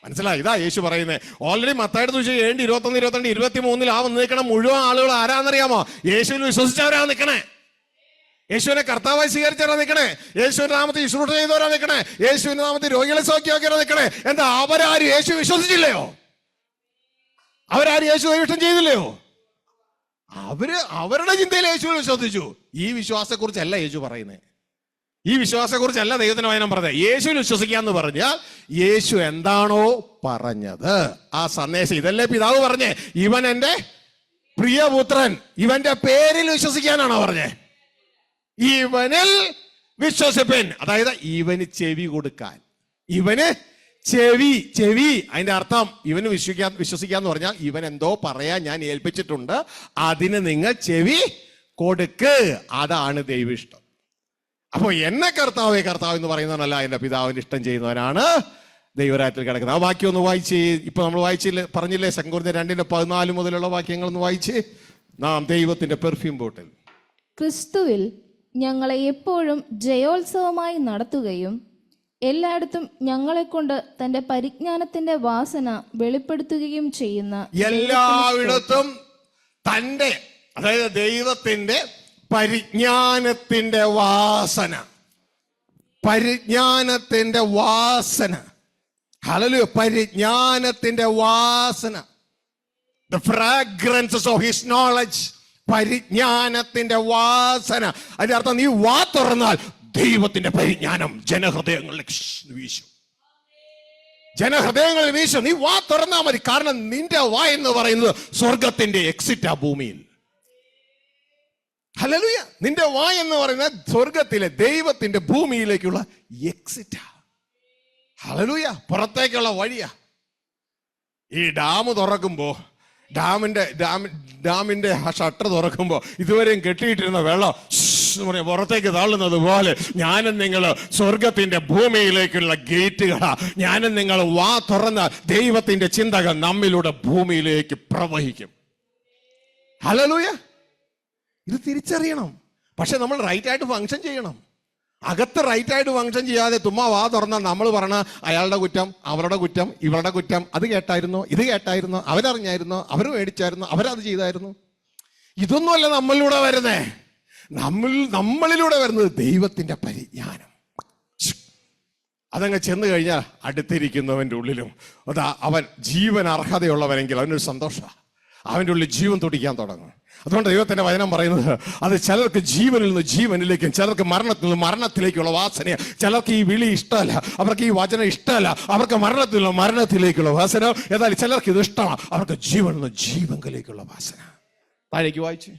മനസ്സിലായി? ഇതാ യേശു പറയുന്നത്. ഓൾറെഡി മത്തായിയുടെ സുവിശേഷം 7:21, 22, 23 ആ വന്ന് നിൽക്കണ മുഴുവൻ ആളുകൾ ആരാന്നറിയാമോ? യേശുവിൽ വിശ്വസിച്ചവരാ നിൽക്കണേ. യേശുവിനെ കർത്താവായി സ്വീകരിച്ചവരാ നിൽക്കണേ. യേശുവിന്റെ നാമത്തിൽ ശുശ്രൂഷ ചെയ്തവരാ നിൽക്കണേ. യേശുവിന്റെ നാമത്തിൽ രോഗികളെ സൗഖ്യമാക്കിയവരാ നിൽക്കണേ. എന്താ അവരാരും യേശു വിശ്വസിച്ചില്ലയോ? അവരാരും യേശു ദൈവം ചെയ്തില്ലയോ? അവരുടെ ചിന്തയിൽ യേശുവിൽ വിശ്വസിച്ചു. ഈ വിശ്വാസത്തെക്കുറിച്ചല്ല യേശു പറയുന്നത്. ഈ വിശ്വാസത്തെക്കുറിച്ചല്ല ദൈവത്തിന് വചനം പറഞ്ഞത്. യേശുവിൽ വിശ്വസിക്കാന്ന് പറഞ്ഞാൽ യേശു എന്താണോ പറഞ്ഞത് ആ സന്ദേശം, ഇതല്ലേ പിതാവ് പറഞ്ഞേ, ഇവൻ എൻ്റെ പ്രിയപുത്രൻ, ഇവന്റെ പേരിൽ വിശ്വസിക്കാനാണോ പറഞ്ഞേ? ഇവനിൽ വിശ്വസിപ്പൻ. അതായത് ഇവന് ചെവി കൊടുക്കാൻ. ഇവന് ചെവി അതിന്റെ അർത്ഥം ഇവന് വിശ്വസിക്കാന്ന് പറഞ്ഞാൽ ഇവൻ എന്തോ പറയാൻ ഞാൻ ഏൽപ്പിച്ചിട്ടുണ്ട്, അതിന് നിങ്ങൾ ചെവി കൊടുക്ക്. അതാണ് ദൈവിഷ്ടം. അപ്പൊ എന്നെ കർത്താവ് എന്ന് പറയുന്നവനല്ല, എന്റെ പിതാവിന്റെ ഇഷ്ടം ചെയ്യുന്നവനാണ് ദൈവരാജ്യത്തിൽ കിടക്കുന്നത്. ആ വാക്യം ഒന്ന് വായിച്ച്, ഇപ്പൊ നമ്മൾ പറഞ്ഞില്ലേ 2 കൊരിന്ത്യർ 2:14 മുതലുള്ള വാക്യങ്ങൾ ഒന്ന് വായിച്ച്. നാം ദൈവത്തിന്റെ പെർഫ്യൂം ബോട്ടിൽ ക്രിസ്തുവിൽ ഞങ്ങളെ എപ്പോഴും ജയോത്സവമായി നടത്തുകയും എല്ലായിടത്തും ഞങ്ങളെ കൊണ്ട് തന്റെ പരിജ്ഞാനത്തിന്റെ വാസന വെളിപ്പെടുത്തുകയും ചെയ്യുന്ന, എല്ലായിടത്തും തന്റെ, അതായത് ദൈവത്തിന്റെ പരിജ്ഞാനത്തിന്റെ വാസന. പരിജ്ഞാനത്തിന്റെ വാസന. ഹല്ലേലൂയ. പരിജ്ഞാനത്തിന്റെ വാസന. The fragrances of his knowledge. പരിജ്ഞാനത്തിന്റെ വാസന. അതിന്റെ അർത്ഥം നീ വാ തുറന്നാൽ ദൈവത്തിന്റെ പരിജ്ഞാനം ജനഹൃദയങ്ങളിൽ വീശും. ജനഹൃദയങ്ങളിൽ വീശും. നീ വാ തുറന്നാൽ മതി. കാരണം നിന്റെ വാ എന്ന് പറയുന്നത് സ്വർഗത്തിന്റെ എക്സിറ്റാ ഭൂമിയിൽ. ഹല്ലേലൂയ. നിന്റെ വാ എന്ന് പറയുന്നത് സ്വർഗത്തിലെ ദൈവത്തിന്റെ ഭൂമിയിലേക്കുള്ള എക്സിറ്റാ. ഹല്ലേലൂയ. പുറത്തേക്കുള്ള വഴിയാ. ഈ ഡാം തുറക്കുമ്പോ ഡാമിന്റെ ഷട്ടർ തുറക്കുമ്പോ ഇതുവരെയും കെട്ടിയിട്ടിരുന്ന വെള്ളം പുറത്തേക്ക് തള്ളുന്നത് പോലെ ഞാനും നിങ്ങൾ സ്വർഗത്തിന്റെ ഭൂമിയിലേക്കുള്ള ഗേറ്റുകളാ. ഞാനും നിങ്ങൾ വാ തുറന്ന ദൈവത്തിന്റെ ചിന്തകൾ നമ്മിലൂടെ ഭൂമിയിലേക്ക് പ്രവഹിക്കും. ഹല്ലേലൂയ. ഇത് തിരിച്ചറിയണം. പക്ഷെ നമ്മൾ റൈറ്റായിട്ട് ഫങ്ഷൻ ചെയ്യണം. അകത്ത് റൈറ്റായിട്ട് ഫങ്ഷൻ ചെയ്യാതെ തുമ്മാ വാ തുറന്നാൽ നമ്മൾ പറഞ്ഞ അയാളുടെ കുറ്റം, അവരുടെ കുറ്റം, ഇവരുടെ കുറ്റം, അത് കേട്ടായിരുന്നോ, ഇത് കേട്ടായിരുന്നോ, അവരറിഞ്ഞായിരുന്നോ, അവർ മേടിച്ചായിരുന്നോ, അവരത് ചെയ്തായിരുന്നു. ഇതൊന്നുമല്ല നമ്മളിലൂടെ വരുന്നേ. നമ്മളിലൂടെ വരുന്നത് ദൈവത്തിന്റെ പരിജ്ഞാനം. അതങ്ങ് ചെന്ന് കഴിഞ്ഞാൽ അടുത്തിരിക്കുന്നവന്റെ ഉള്ളിലും അതാ അവൻ ജീവൻ അർഹതയുള്ളവനെങ്കിൽ അവനൊരു സന്തോഷമാണ്. അവൻ്റെ ഉള്ളിൽ ജീവൻ തുടിക്കാൻ തുടങ്ങും. അതുകൊണ്ട് ദൈവത്തിന്റെ വചനം പറയുന്നത് അത് ചിലർക്ക് ജീവനിൽ നിന്ന് ജീവനിലേക്കും, ചിലർക്ക് മരണത്തിൽ നിന്ന് മരണത്തിലേക്കുള്ള വാസന. ചിലർക്ക് ഈ വിളി ഇഷ്ടമല്ല, അവർക്ക് ഈ വചനം ഇഷ്ടമല്ല, അവർക്ക് മരണത്തിൽ നിന്ന് മരണത്തിലേക്കുള്ള വാസന. ഏതായാലും ചിലർക്ക് ഇത് ഇഷ്ടമാണ്, അവർക്ക് ജീവനിൽ നിന്ന് ജീവങ്കിലേക്കുള്ള വാസന. താഴേക്ക് വായിച്ചു.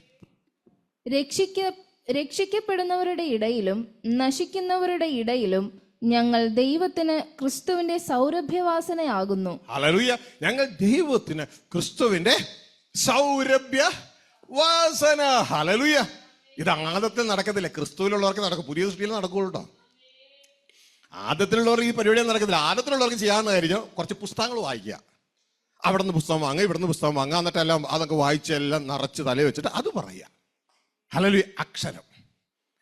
രക്ഷിക്കപ്പെടുന്നവരുടെ ഇടയിലും നശിക്കുന്നവരുടെ ഇടയിലും ഞങ്ങൾ ദൈവത്തിന് ക്രിസ്തുവിന്റെ സൗരഭ്യവാസനയാകുന്നു. ഹല്ലേലൂയ. ഞങ്ങൾ ദൈവത്തിന് ക്രിസ്തുവിന്റെ സൗരഭ്യ വാസന. ഹല്ലേലൂയ. ഇത് ആദത്തിൽ നടക്കത്തില്ല, ക്രിസ്തുവിലുള്ളവർക്ക് നടക്കും. പുതിയ സൃഷ്ടിയിൽ നടക്കുള്ളൂ കേട്ടോ. ആദത്തിലുള്ളവർക്ക് ഈ പരിപാടി നടക്കത്തില്ല. ആദത്തിലുള്ളവർക്ക് ചെയ്യാമെന്ന് കഴിഞ്ഞു കുറച്ച് പുസ്തകങ്ങൾ വായിക്കുക. അവിടെ നിന്ന് പുസ്തകം വാങ്ങുക, ഇവിടെ നിന്ന് പുസ്തകം വാങ്ങുക, എന്നിട്ടെല്ലാം അതൊക്കെ വായിച്ച് എല്ലാം നിറച്ച് തലയിൽ വെച്ചിട്ട് അത് പറയുക. ഹല്ലേലൂയ. അക്ഷരം.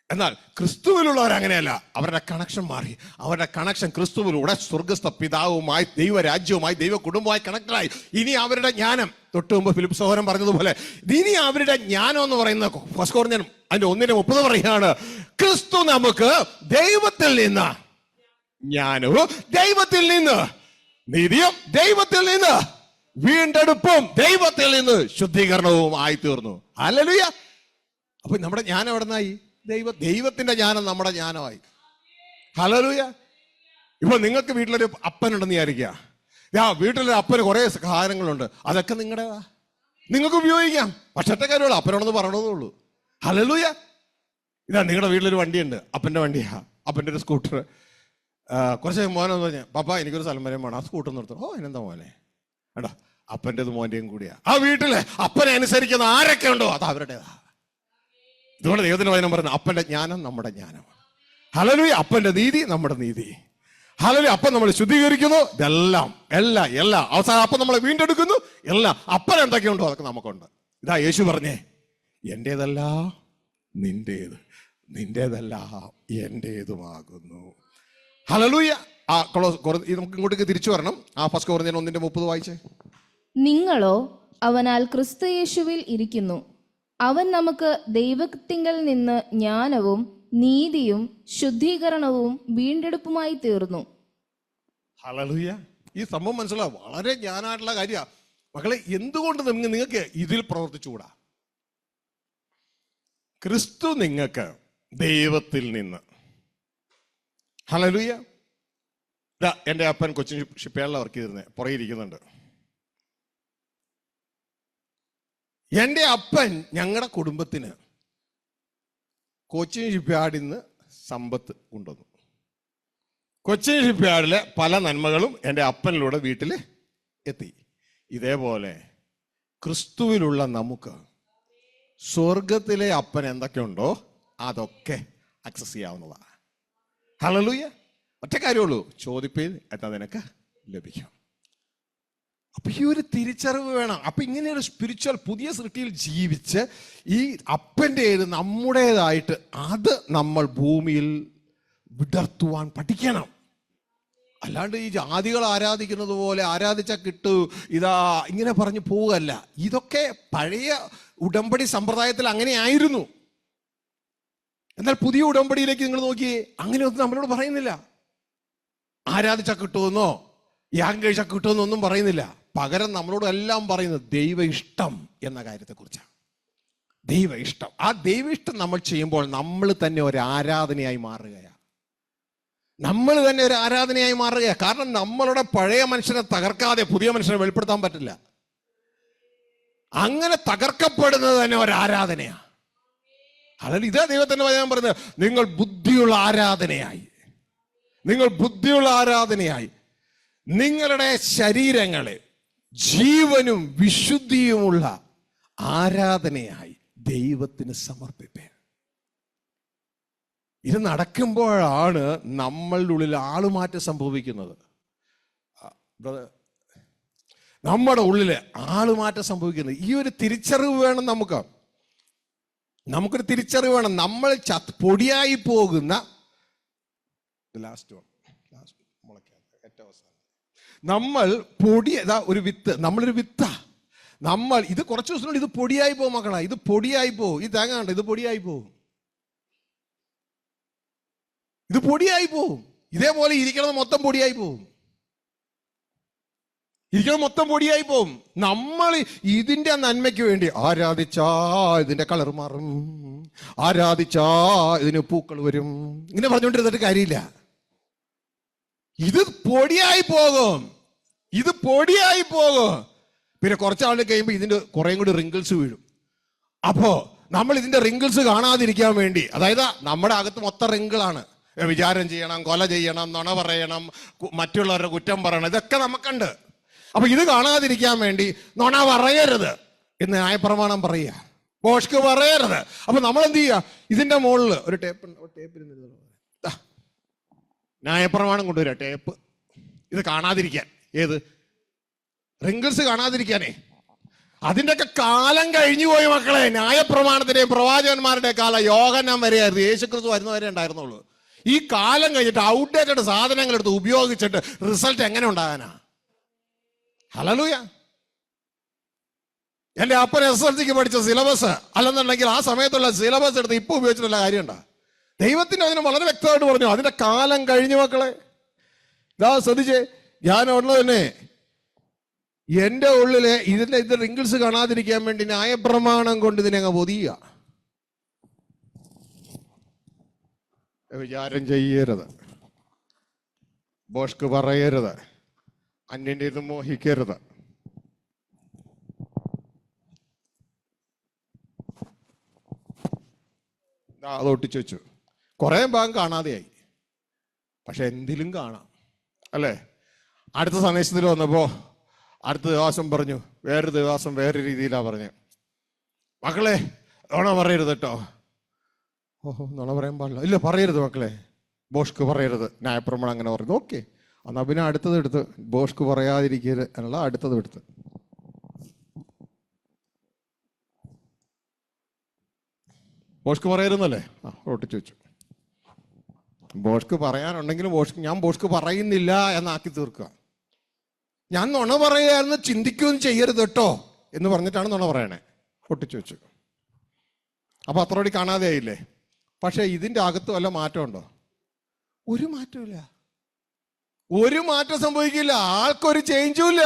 എന്നാൽ ക്രിസ്തുവിലുള്ളവർ അങ്ങനെയല്ല. അവരുടെ കണക്ഷൻ മാറി. അവരുടെ കണക്ഷൻ ക്രിസ്തുവിലൂടെ സ്വർഗസ്ഥ പിതാവുമായി, ദൈവരാജ്യവുമായി, ദൈവ കുടുംബമായി കണക്റ്റഡായി. ഇനി അവരുടെ ജ്ഞാനം, തൊട്ട് മുമ്പ് ഫിലിപ്പ് സഹോദരൻ പറഞ്ഞതുപോലെ, ഇനി അവരുടെ ജ്ഞാനം എന്ന് പറയുന്ന ഫസ്റ്റ് കൊരിന്ത്യർ അതിന്റെ 1:30 പറയുകയാണ്, ക്രിസ്തു നമുക്ക് ദൈവത്തിൽ നിന്ന് ജ്ഞാനവും ദൈവത്തിൽ നിന്ന് നീതിയും ദൈവത്തിൽ നിന്ന് വീണ്ടെടുപ്പും ദൈവത്തിൽ നിന്ന് ശുദ്ധീകരണവും ആയി തീർന്നു. ഹല്ലേലൂയ. അപ്പൊ നമ്മുടെ ജ്ഞാനം എവിടെ നിന്നായി? ദൈവത്തിന്റെ ജ്ഞാനം നമ്മുടെ ജ്ഞാനമായി. ഹല്ലേലൂയ. ഇപ്പൊ നിങ്ങൾക്ക് വീട്ടിലൊരു അപ്പനുണ്ടെന്ന് വിചാരിക്കുക. വീട്ടിലൊരു അപ്പന് കുറെ സാധനങ്ങളുണ്ട്, അതൊക്കെ നിങ്ങളുടേതാ, നിങ്ങൾക്ക് ഉപയോഗിക്കാം. പക്ഷെ ഒറ്റ കാര്യമുള്ളൂ, അപ്പനോടൊന്ന് പറയണതേ ഉള്ളൂ. ഹല്ലേലൂയ. ഇതാ നിങ്ങളുടെ വീട്ടിലൊരു വണ്ടിയുണ്ട്, അപ്പന്റെ വണ്ടിയാ, അപ്പന്റെ ഒരു സ്കൂട്ടർ. കുറച്ച് മോനെന്ന് പറഞ്ഞാൽ, പപ്പ എനിക്കൊരു സ്ഥലം വരെ വേണം, ആ സ്കൂട്ടർ നിർത്തും. ഓ എന്നെന്താ മോനെ, കേട്ടോ, അപ്പൻ്റെത് മോന്റെയും കൂടിയാ. ആ വീട്ടില് അപ്പനെ അനുസരിക്കുന്ന ആരൊക്കെ ഉണ്ടോ അത് അവരുടേതാ. ഇതുകൊണ്ട് ദൈവത്തിന്റെ വചനം പറയുന്നത് അപ്പന്റെ ജ്ഞാനം നമ്മുടെ ജ്ഞാനം. ഹല്ലേലൂയ. അപ്പന്റെ നീതി നമ്മുടെ നീതി. ഹല്ലേലൂയ. അപ്പൻ നമ്മൾ ശുദ്ധീകരിക്കുന്നു. ഇതെല്ലാം എല്ലാം അവസാനം അപ്പൻ നമ്മളെ വീണ്ടെടുക്കുന്നു. എല്ലാം അപ്പൻ എന്തൊക്കെയുണ്ടോ അതൊക്കെ നമുക്കുണ്ട്. ഇതാ യേശു പറഞ്ഞേ, എന്റേതല്ല നിന്റേത്, നിന്റേതല്ല എന്റേതുമാകുന്നു. ഹല്ലേലൂയ. നമുക്ക് ഇങ്ങോട്ടേക്ക് തിരിച്ചു വരണം. ആ ഫസ്റ്റ് കൊരിന്ത്യർ 1:30 വായിച്ചേ. നിങ്ങളോ അവനാൽ ക്രിസ്തു യേശുവിൽ ഇരിക്കുന്നു. അവൻ നമുക്ക് ദൈവത്തിങ്കൽ നിന്ന് ജ്ഞാനവും നീതിയും ശുദ്ധീകരണവും വീണ്ടെടുപ്പുമായി തീർന്നു. ഹല്ലേലൂയ. ഈ സംഭവം മനസ്സിലാവും, വളരെ ജ്ഞാനമായിട്ടുള്ള കാര്യമാണ് മക്കളെ. എന്തുകൊണ്ട് നിങ്ങൾക്ക് ഇതിൽ പ്രവർത്തിച്ചുകൂടാ? ക്രിസ്തു നിങ്ങൾക്ക് ദൈവത്തിൽ നിന്ന്. ഹല്ലേലൂയ. എൻ്റെ അപ്പൻ കൊച്ചിൻ ഷിപ്പ്യാർഡിൽ വർക്ക് ചെയ്തിരുന്നേ, പുറകെ ഇരിക്കുന്നുണ്ട്. എൻ്റെ അപ്പൻ ഞങ്ങളുടെ കുടുംബത്തിന് കൊച്ചിൻ ഷിപ്പ്യാർഡിൽ നിന്ന് സമ്പത്ത് കൊണ്ടുവന്നു. കൊച്ചിൻ ഷിപ്പ്യാർഡിലെ പല നന്മകളും എൻ്റെ അപ്പനിലൂടെ വീട്ടിൽ എത്തി. ഇതേപോലെ ക്രിസ്തുവിലുള്ള നമുക്ക് സ്വർഗത്തിലെ അപ്പൻ എന്തൊക്കെയുണ്ടോ അതൊക്കെ ആക്സസ് ചെയ്യാവുന്നതാണ്. ഹല്ലേലൂയ. ഒറ്റ കാര്യമുള്ളൂ, ചോദിപ്പേൽ എന്താ നിനക്ക് ലഭിക്കും. അപ്പൊ ഈ ഒരു തിരിച്ചറിവ് വേണം. അപ്പൊ ഇങ്ങനെയൊരു സ്പിരിച്വൽ പുതിയ സൃഷ്ടിയിൽ ജീവിച്ച് ഈ അപ്പൻ്റേത് നമ്മുടേതായിട്ട് അത് നമ്മൾ ഭൂമിയിൽ വിടർത്തുവാൻ പഠിക്കണം. അല്ലാണ്ട് ഈ ജാതികൾ ആരാധിക്കുന്നത് പോലെ ആരാധിച്ചാൽ കിട്ടൂ, ഇതാ ഇങ്ങനെ പറഞ്ഞു പോവുകയല്ല. ഇതൊക്കെ പഴയ ഉടമ്പടി സമ്പ്രദായത്തിൽ അങ്ങനെ ആയിരുന്നു. എന്നാൽ പുതിയ ഉടമ്പടിയിലേക്ക് നിങ്ങൾ നോക്കിയേ, അങ്ങനെയൊന്നും നമ്മളോട് പറയുന്നില്ല. ആരാധിച്ച കിട്ടുമെന്നോ യാഗം കഴിച്ച കിട്ടുമെന്നോ ഒന്നും പറയുന്നില്ല. പകരം നമ്മളോട് എല്ലാം പറയുന്നത് ദൈവ ഇഷ്ടം എന്ന കാര്യത്തെക്കുറിച്ചാണ്. ദൈവ ഇഷ്ടം. ആ ദൈവ ഇഷ്ടം നമ്മൾ ചെയ്യുമ്പോൾ നമ്മൾ തന്നെ ഒരു ആരാധനയായി മാറുകയാണ്. നമ്മൾ തന്നെ ഒരു ആരാധനയായി മാറുകയാണ്. കാരണം നമ്മളുടെ പഴയ മനുഷ്യനെ തകർക്കാതെ പുതിയ മനുഷ്യനെ വെളിപ്പെടുത്താൻ പറ്റില്ല. അങ്ങനെ തകർക്കപ്പെടുന്നത് തന്നെ ഒരു ആരാധനയാണ്. അതിൽ ഇതാ ദൈവത്തിന്റെ വചനം പറയുന്നത്, നിങ്ങൾ ബുദ്ധിയുള്ള ആരാധനയായി, നിങ്ങൾ ബുദ്ധിയുള്ള ആരാധനയായി നിങ്ങളുടെ ശരീരങ്ങളെ ജീവനും വിശുദ്ധിയുമുള്ള ആരാധനയായി ദൈവത്തിന് സമർപ്പിപ്പേ. ഇത് നടക്കുമ്പോഴാണ് നമ്മളുടെ ഉള്ളിൽ ആളുമാറ്റം സംഭവിക്കുന്നത്. നമ്മുടെ ഉള്ളിൽ ആളുമാറ്റം സംഭവിക്കുന്നത് ഈ ഒരു തിരിച്ചറിവ് വേണം. നമുക്കൊരു തിരിച്ചറിവ് വേണം. നമ്മൾ പൊടിയായി പോകുന്ന നമ്മൾ ഒരു വിത്ത്, നമ്മളൊരു വിത്താ. നമ്മൾ ഇത് കുറച്ച് ദിവസം ഇത് പൊടിയായി പോകും മക്കളാ, ഇത് പൊടിയായി പോകും. ഈ തേങ്ങ കണ്ടോ, ഇത് പൊടിയായി പോകും, ഇത് പൊടിയായി പോകും. ഇതേപോലെ ഇരിക്കണത് മൊത്തം പൊടിയായി പോകും, ഇരിക്കണത് മൊത്തം പൊടിയായി പോകും. നമ്മൾ ഇതിന്റെ നന്മയ്ക്ക് വേണ്ടി ആരാധിച്ചാ ഇതിന്റെ കളർ മാറും, ആരാധിച്ചാ ഇതിന് പൂക്കൾ വരും, ഇങ്ങനെ പറഞ്ഞുകൊണ്ടിരുന്നിട്ട് കാര്യമില്ല. ഇത് പൊടിയായി പോകും, ഇത് പൊടിയായി പോകും. പിന്നെ കുറച്ചാളിൽ കഴിയുമ്പോൾ ഇതിന്റെ കുറേയും കൂടി റിങ്കിൾസ് വീഴും. അപ്പോ നമ്മൾ ഇതിന്റെ റിങ്കിൾസ് കാണാതിരിക്കാൻ വേണ്ടി, അതായത് നമ്മുടെ അകത്ത് മൊത്തം റിങ്കിളാണ്. വിചാരം ചെയ്യണം, കൊല ചെയ്യണം, നുണ പറയണം, മറ്റുള്ളവരുടെ കുറ്റം പറയണം, ഇതൊക്കെ നമുക്കുണ്ട്. അപ്പൊ ഇത് കാണാതിരിക്കാൻ വേണ്ടി നുണ പറയരുത് എന്ന് ന്യായപ്രമാണം പറയുക, ബോഷ്ക്ക് പറയരുത്. അപ്പൊ നമ്മൾ എന്ത് ചെയ്യുക, ഇതിന്റെ മുകളിൽ ഒരു ടേപ്പിൽ ന്യായപ്രമാണം കൊണ്ടുവരിക, ടേപ്പ്. ഇത് കാണാതിരിക്കാൻ, ഏത് റിങ്കിൾസ് കാണാതിരിക്കാനേ. അതിൻ്റെയൊക്കെ കാലം കഴിഞ്ഞു പോയി മക്കളെ. ന്യായപ്രമാണത്തിന്റെയും പ്രവാചകന്മാരുടെ കാലം യോഹന്നാൻ വരെയായിരുന്നു, യേശുക്രിസ്തു വരുന്നവരെ ഉണ്ടായിരുന്നുള്ളൂ. ഈ കാലം കഴിഞ്ഞിട്ട് ഔട്ട്ഡേറ്റഡ് സാധനങ്ങൾ എടുത്ത് ഉപയോഗിച്ചിട്ട് റിസൾട്ട് എങ്ങനെ ഉണ്ടാകാനാ? ഹല്ലേലൂയ. എൻ്റെ അപ്പൻ SSLC പഠിച്ച സിലബസ് അല്ലെന്നുണ്ടെങ്കിൽ ആ സമയത്തുള്ള സിലബസ് എടുത്ത് ഇപ്പൊ ഉപയോഗിച്ചിട്ടുള്ള കാര്യമുണ്ടോ? ദൈവത്തിന് അതിന് വളരെ വ്യക്തമായിട്ട് പറഞ്ഞു, അതിന്റെ കാലം കഴിഞ്ഞു മക്കളെ. ഇതാ ശ്രദ്ധിച്ചേ, ഞാൻ ഉള്ളത് തന്നെ എൻ്റെ ഉള്ളിലെ ഇതിന്റെ റിങ്കിൾസ് കാണാതിരിക്കാൻ വേണ്ടി ന്യായപ്രമാണം കൊണ്ട് ഇതിനെ അങ്ങ് പൊതിയുക. വിചാരം ചെയ്യരുത്, ബോഷ്ക്ക് പറയരുത്, അന്യന്റെ ഇത് മോഹിക്കരുത്. അത് ഒട്ടിച്ചു വെച്ചു. കുറേ ഭാഗം കാണാതെയായി, പക്ഷെ എന്തിലും കാണാം അല്ലേ? അടുത്ത സന്ദേശത്തിൽ വന്നപ്പോ അടുത്ത ദിവസം പറഞ്ഞു, വേറൊരു ദിവസം വേറെ രീതിയിലാണ് പറഞ്ഞു, മക്കളെ നുണ പറയരുത് കേട്ടോ. ഓഹോ, നുണ പറയാൻ പാടില്ല, ഇല്ല പറയരുത് മക്കളെ, ബോഷ്ക്ക് പറയരുത്, ന്യായപ്രമാണം അങ്ങനെ പറയുന്നു. ഓക്കെ, എന്നാ പിന്നെ അടുത്തത് എടുത്ത്, ബോഷ്ക്ക് പറയാതിരിക്കരുത് എന്നുള്ള അടുത്തത് എടുത്ത്. ബോഷ്ക്ക് പറയരുന്നല്ലേ? ഒട്ടിച്ചു വെച്ചു. ബോഷ്ക്ക് പറയാനുണ്ടെങ്കിലും ഞാൻ ബോഷ്ക്ക് പറയുന്നില്ല എന്നാക്കി തീർക്കുക. ഞാൻ നുണ പറയാന്ന് ചിന്തിക്കുകയൊന്നും ചെയ്യരുത് കേട്ടോ എന്ന് പറഞ്ഞിട്ടാണ് നുണ പറയണേ. ഒട്ടിച്ചു വെച്ചു. അപ്പൊ അത്രയോടി കാണാതെ ആയില്ലേ? പക്ഷെ ഇതിന്റെ അകത്ത് വല്ല മാറ്റമുണ്ടോ? ഒരു മാറ്റമില്ല, ഒരു മാറ്റം സംഭവിക്കില്ല, ആൾക്കൊരു ചേഞ്ചും ഇല്ല.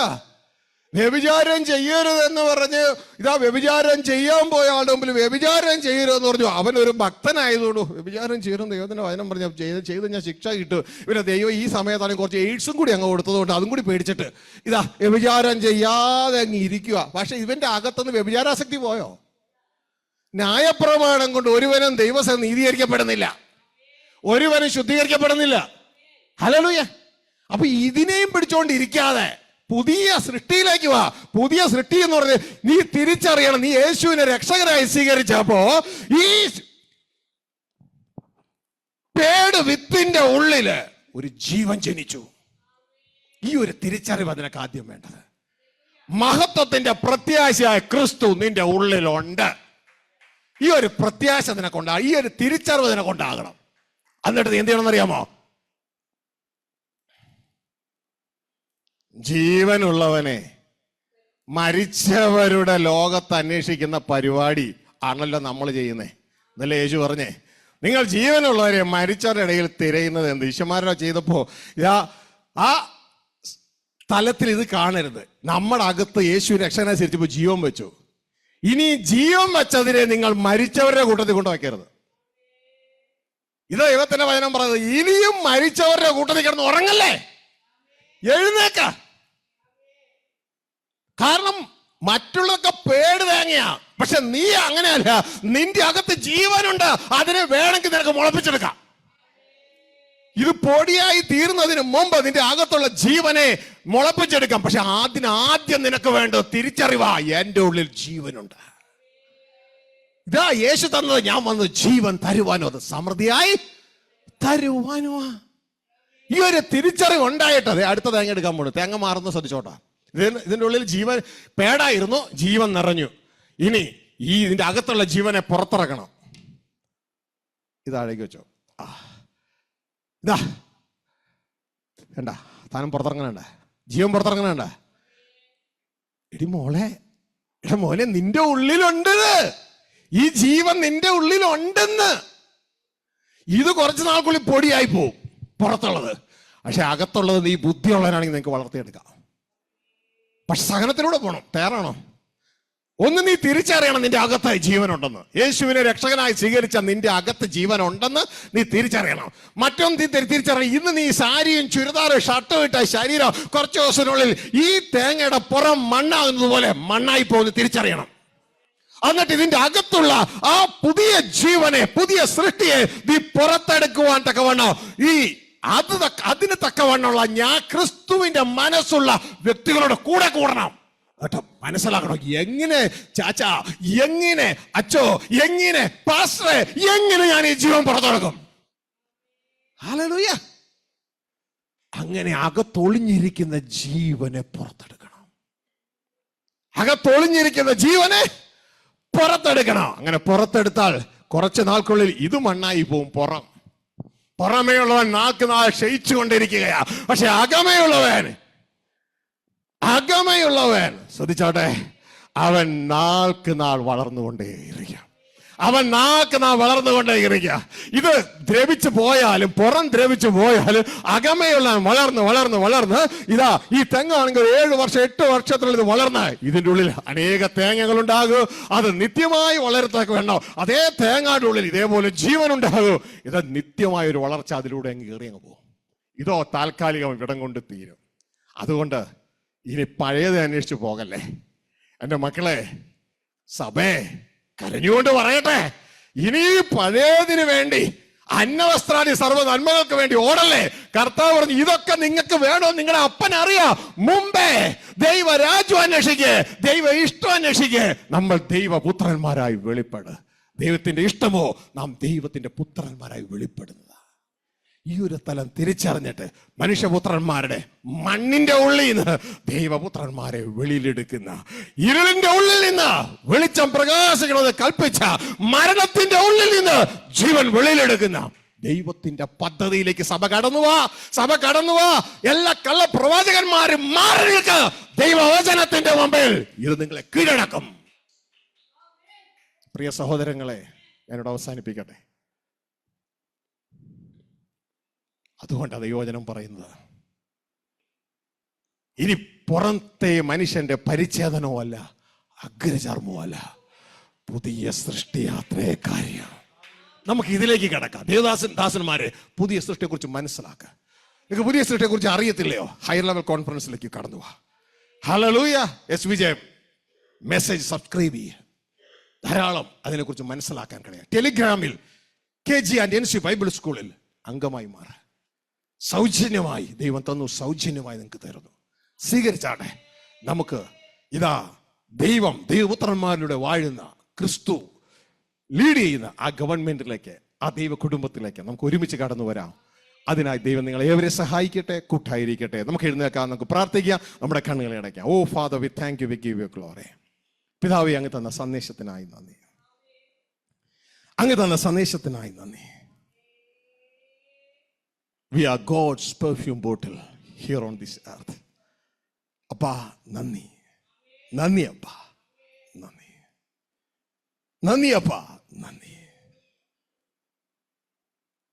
വ്യഭിചാരം ചെയ്യരുത് എന്ന് പറഞ്ഞ് ഇതാ വ്യഭിചാരം ചെയ്യാൻ പോയ ആളുടെ മുമ്പിൽ വ്യഭിചാരം ചെയ്യരുതെന്ന് പറഞ്ഞു. അവനൊരു ഭക്തനായതുകൊണ്ടു വ്യഭിചാരം ചെയ്യരുത് ദൈവത്തിന്റെ വചനം പറഞ്ഞ ചെയ്ത് ഞാൻ ശിക്ഷ കിട്ടും. ഇവരെ ദൈവം ഈ സമയത്താണെങ്കിൽ കുറച്ച് എയ്ഡ്സും കൂടി അങ്ങ് കൊടുത്തതുകൊണ്ട് അതും കൂടി പേടിച്ചിട്ട് ഇതാ വ്യഭിചാരം ചെയ്യാതെ അങ്ങ് ഇരിക്കുക. പക്ഷെ ഇവന്റെ അകത്തുനിന്ന് വ്യഭിചാരാസക്തി പോയോ? ന്യായപ്രമാണം കൊണ്ട് ഒരുവനും ദൈവസഭ നീതീകരിക്കപ്പെടുന്നില്ല, ഒരുവനും ശുദ്ധീകരിക്കപ്പെടുന്നില്ല. ഹല്ലേലൂയ. അപ്പൊ ഇതിനെയും പിടിച്ചോണ്ടിരിക്കാതെ പുതിയ സൃഷ്ടിയിലേക്ക് വാ. പുതിയ സൃഷ്ടി എന്ന് പറഞ്ഞ് നീ തിരിച്ചറിയണം, നീ യേശുവിനെ രക്ഷകനായി സ്വീകരിച്ചപ്പോ ഈ പേട് വിത്തിന്റെ ഉള്ളില് ഒരു ജീവൻ ജനിച്ചു. ഈ ഒരു തിരിച്ചറിവ് അതിനൊക്കെ ആദ്യം വേണ്ടത്. മഹത്വത്തിന്റെ പ്രത്യാശയായ ക്രിസ്തു നിന്റെ ഉള്ളിലുണ്ട്. ഈ ഒരു പ്രത്യാശ നിനക്കൊണ്ടാകും, ഈ ഒരു തിരിച്ചറിവ് നിനക്കൊണ്ടാകണം. എന്നിട്ട് നീ എന്ത് ചെയ്യണമെന്ന് അറിയാമോ? ജീവനുള്ളവനെ മരിച്ചവരുടെ ലോകത്ത് അന്വേഷിക്കുന്ന പരിപാടി ആണല്ലോ നമ്മൾ ചെയ്യുന്നേ. എന്നല്ലേ യേശു പറഞ്ഞേ, നിങ്ങൾ ജീവനുള്ളവരെ മരിച്ചവരുടെ ഇടയിൽ തിരയുന്നത് എന്ത്? ഈശോമാരോ ചെയ്തപ്പോ ഇതാ ആ തലത്തിൽ ഇത് കാണരുത്. നമ്മുടെ അകത്ത് യേശു രക്ഷകനെ സ്വീകരിച്ചപ്പോൾ ജീവൻ വെച്ചു. ഇനി ജീവൻ വെച്ചതിനെ നിങ്ങൾ മരിച്ചവരുടെ കൂട്ടത്തിൽ കൊണ്ടുവയ്ക്കരുത്. ഇത് ദൈവത്തിന്റെ വചനം പറയുന്നത്. ഇനിയും മരിച്ചവരുടെ കൂട്ടത്തിൽ കിടന്ന് ഉറങ്ങല്ലേ, എഴുന്നേക്ക. കാരണം മറ്റുള്ളതൊക്കെ പേട് തേങ്ങയാ, പക്ഷെ നീ അങ്ങനെയല്ല. നിന്റെ അകത്ത് ജീവനുണ്ട്, അതിനെ വേണമെങ്കിൽ നിനക്ക് മുളപ്പിച്ചെടുക്കാം. ഇത് പൊടിയായി തീർന്നതിന് മുമ്പ് നിന്റെ അകത്തുള്ള ജീവനെ മുളപ്പിച്ചെടുക്കാം. പക്ഷെ ആദ്യം നിനക്ക് വേണ്ടത് തിരിച്ചറിവാ, എന്റെ ഉള്ളിൽ ജീവനുണ്ട്. ഇതാ യേശു തന്നത്, ഞാൻ വന്ന് ജീവൻ തരുവാനോ അത് സമൃദ്ധിയായി തരുവാനോ. ഈ ഒരു തിരിച്ചറിവ് ഉണ്ടായിട്ടത് അടുത്ത തേങ്ങ എടുക്കാൻ പോണു. തേങ്ങ മാറുന്ന ശ്രദ്ധിച്ചോട്ടാ. ഇതിന്റെ ഉള്ളിൽ ജീവൻ പേടായിരുന്നു, ജീവൻ നിറഞ്ഞു. ഇനി ഇതിന്റെ അകത്തുള്ള ജീവനെ പുറത്തിറക്കണം. ഇതാഴേക്ക് വെച്ചോ. ഇതാ വേണ്ട, താനും പുറത്തിറങ്ങണണ്ട, ജീവൻ പുറത്തിറങ്ങണണ്ട. എടി മോളെ, എടാ മോനെ, നിന്റെ ഉള്ളിലുണ്ട് ഈ ജീവൻ, നിന്റെ ഉള്ളിലുണ്ടെന്ന്. ഇത് കുറച്ച് നാൾക്കുള്ളിൽ പൊടിയായി പോവും പുറത്തുള്ളത്. പക്ഷെ അകത്തുള്ളത് നീ ബുദ്ധിയുള്ളവനാണെങ്കിൽ നിനക്ക് വളർത്തിയെടുക്കാം. പക്ഷെ സഹനത്തിലൂടെ പോകണം. തയ്യാറാണോ? ഒന്ന് നീ തിരിച്ചറിയണം നിന്റെ അകത്ത് ജീവനുണ്ടെന്ന്. യേശുവിനെ രക്ഷകനായി സ്വീകരിച്ച നിന്റെ അകത്ത് ജീവനുണ്ടെന്ന് നീ തിരിച്ചറിയണം. മറ്റൊന്ന് നീ തിരിച്ചറിയണം, ഇന്ന് നീ സാരിയും ചുരിദാറും ഷർട്ടും ഇട്ട ശരീരം കുറച്ച് ദിവസത്തിനുള്ളിൽ ഈ തേങ്ങയുടെ പുറം മണ്ണാകുന്നത് പോലെ മണ്ണായി പോകുന്നു തിരിച്ചറിയണം. എന്നിട്ട് ഇതിന്റെ അകത്തുള്ള ആ പുതിയ ജീവനെ, പുതിയ സൃഷ്ടിയെ നീ പുറത്തെടുക്കുവാൻ തക്കവണ്ണോ അതിന് തക്കവണ്ണമുള്ള ഞാൻ ക്രിസ്തുവിന്റെ മനസ്സുള്ള വ്യക്തികളോട് കൂടെ കൂടണം കേട്ടോ. മനസ്സിലാക്കണം. എങ്ങനെ ചാച്ചാ, എങ്ങനെ അച്ചോ, എങ്ങനെ പാസ്റ്ററെ, എങ്ങനെ ഞാൻ ഈ ജീവൻ പുറത്തെടുക്കും? ഹല്ലേലൂയ. അങ്ങനെ അകത്തൊളിഞ്ഞിരിക്കുന്ന ജീവനെ പുറത്തെടുക്കണം. അകത്തൊളിഞ്ഞിരിക്കുന്ന ജീവനെ പുറത്തെടുക്കണം. അങ്ങനെ പുറത്തെടുത്താൽ കുറച്ച് നാൾക്കുള്ളിൽ ഇത് മണ്ണായി പോവും. പുറമേയുള്ളവൻ നാൾക്ക് നാൾ ക്ഷയിച്ചുകൊണ്ടിരിക്കുകയാ. പക്ഷെ അകമയുള്ളവൻ ശ്രദ്ധിച്ചോട്ടെ, അവൻ നാൾക്ക് നാൾ വളർന്നുകൊണ്ടേയിരിക്കുക. ഇത് ദ്രവിച്ചു പോയാലും, പുറം ദ്രവിച്ചു പോയാലും അകമയുള്ള വളർന്ന് ഇതാ ഈ തെങ്ങാണെങ്കിൽ 7 വർഷം 8 വർഷത്തിനുള്ളിൽ ഇത് വളർന്ന് ഇതിൻ്റെ ഉള്ളിൽ അനേക തേങ്ങകൾ ഉണ്ടാകും. അത് നിത്യമായി വളരത്തക്ക വേണോ. അതേ തേങ്ങയുടെ ഉള്ളിൽ ഇതേപോലെ ജീവനുണ്ടാകും. ഇത് നിത്യമായ ഒരു വളർച്ച അതിലൂടെ അങ്ങ് കയറിയങ്ങ് പോകും. ഇതോ താൽക്കാലികം ഇടം കൊണ്ട് തീരും. അതുകൊണ്ട് ഇനി പഴയത് അന്വേഷിച്ചു പോകല്ലേ എൻ്റെ മക്കളെ. സഭേ, കരഞ്ഞുകൊണ്ട് പറയട്ടെ, ഇനി പഴയതിന് വേണ്ടി, അന്നവസ്ത്രാദി സർവ്വ നന്മകൾക്ക് വേണ്ടി ഓടല്ലേ. കർത്താവ് പറഞ്ഞു, ഇതൊക്കെ നിങ്ങൾക്ക് വേണോ? നിങ്ങളുടെ അപ്പനറിയാം. മുമ്പേ ദൈവരാജ്യം അന്വേഷിക്കുക, ദൈവ ഇഷ്ടം അന്വേഷിക്കുക. നമ്മൾ ദൈവപുത്രന്മാരായി വെളിപ്പെടുക. ദൈവത്തിന്റെ ഇഷ്ടമോ നാം ദൈവത്തിന്റെ പുത്രന്മാരായി വെളിപ്പെടുന്നത്. ഈ ഒരു തലം തിരിച്ചറിഞ്ഞിട്ട് മനുഷ്യപുത്രന്മാരുടെ മണ്ണിന്റെ ഉള്ളിൽ നിന്ന് ദൈവപുത്രന്മാരെ വെളിയിലെടുക്കുന്ന, ഇരുളിന്റെ ഉള്ളിൽ നിന്ന് വെളിച്ചം പ്രകാശിക്കണമെന്ന് കൽപ്പിച്ച, മരണത്തിന്റെ ഉള്ളിൽ നിന്ന് ജീവൻ വെളിയിലെടുക്കുന്ന ദൈവത്തിന്റെ പദ്ധതിയിലേക്ക് സഭ കടന്നുവാ. എല്ലാ കള്ളപ്രവാചകന്മാരും മാറി നിൽക്കുക. ദൈവവചനത്തിന്റെ മുമ്പിൽ ഇത് നിങ്ങളെ കീഴടക്കും. പ്രിയ സഹോദരങ്ങളെ, ഞാനിവിടെ അവസാനിപ്പിക്കട്ടെ. അതുകൊണ്ടാണ് ദൈവവചനം പറയുന്നത്, ഇനി പുറത്തെ മനുഷ്യന്റെ പരിച്ഛേദനമോ അല്ല, അഗ്രചർമ്മോ അല്ല, പുതിയ സൃഷ്ടിയാത്രേ കാര്യം. നമുക്ക് ഇതിലേക്ക് കിടക്കാം. ദേവദാസന്മാരെ, പുതിയ സൃഷ്ടിയെ കുറിച്ച് മനസ്സിലാക്കുക. നിങ്ങൾക്ക് പുതിയ സൃഷ്ടിയെ കുറിച്ച് അറിയത്തില്ലയോ? ഹയർ ലെവൽ കോൺഫറൻസിലേക്ക് കടന്നു പോവാ. Hallelujah. S Vijay message subscribe ചെയ്യുക. ധാരാളം അതിനെക്കുറിച്ച് മനസ്സിലാക്കാൻ കഴിയാം. ടെലിഗ്രാമിൽ KG&NC ബൈബിൾ സ്കൂളിൽ അംഗമായി മാറുക. സൗജന്യമായി ദൈവം തന്നു, സൗജന്യമായി നിങ്ങൾക്ക് തരുന്നു. സ്വീകരിച്ചാട്ടെ. നമുക്ക് ഇതാ ദൈവപുത്രന്മാരിലൂടെ വാഴുന്ന, ക്രിസ്തു ലീഡ് ചെയ്യുന്ന ആ ഗവൺമെന്റിലേക്ക്, ആ ദൈവ കുടുംബത്തിലേക്ക് നമുക്ക് ഒരുമിച്ച് കടന്നു വരാം. അതിനായി ദൈവം നിങ്ങളെ ഏവരെ സഹായിക്കട്ടെ, കൂട്ടായിരിക്കട്ടെ. നമുക്ക് എഴുന്നേൽക്കാം, നമുക്ക് പ്രാർത്ഥിക്കാം, നമ്മുടെ കണ്ണുകളെ അടയ്ക്കാം. Oh father, we thank you, we give you glory. പിതാവേ, അങ്ങ് തന്ന സന്ദേശത്തിനായി നന്ദി. We are God's perfume bottle here on this earth. Appa, nandi appa, nandi appa, nandi.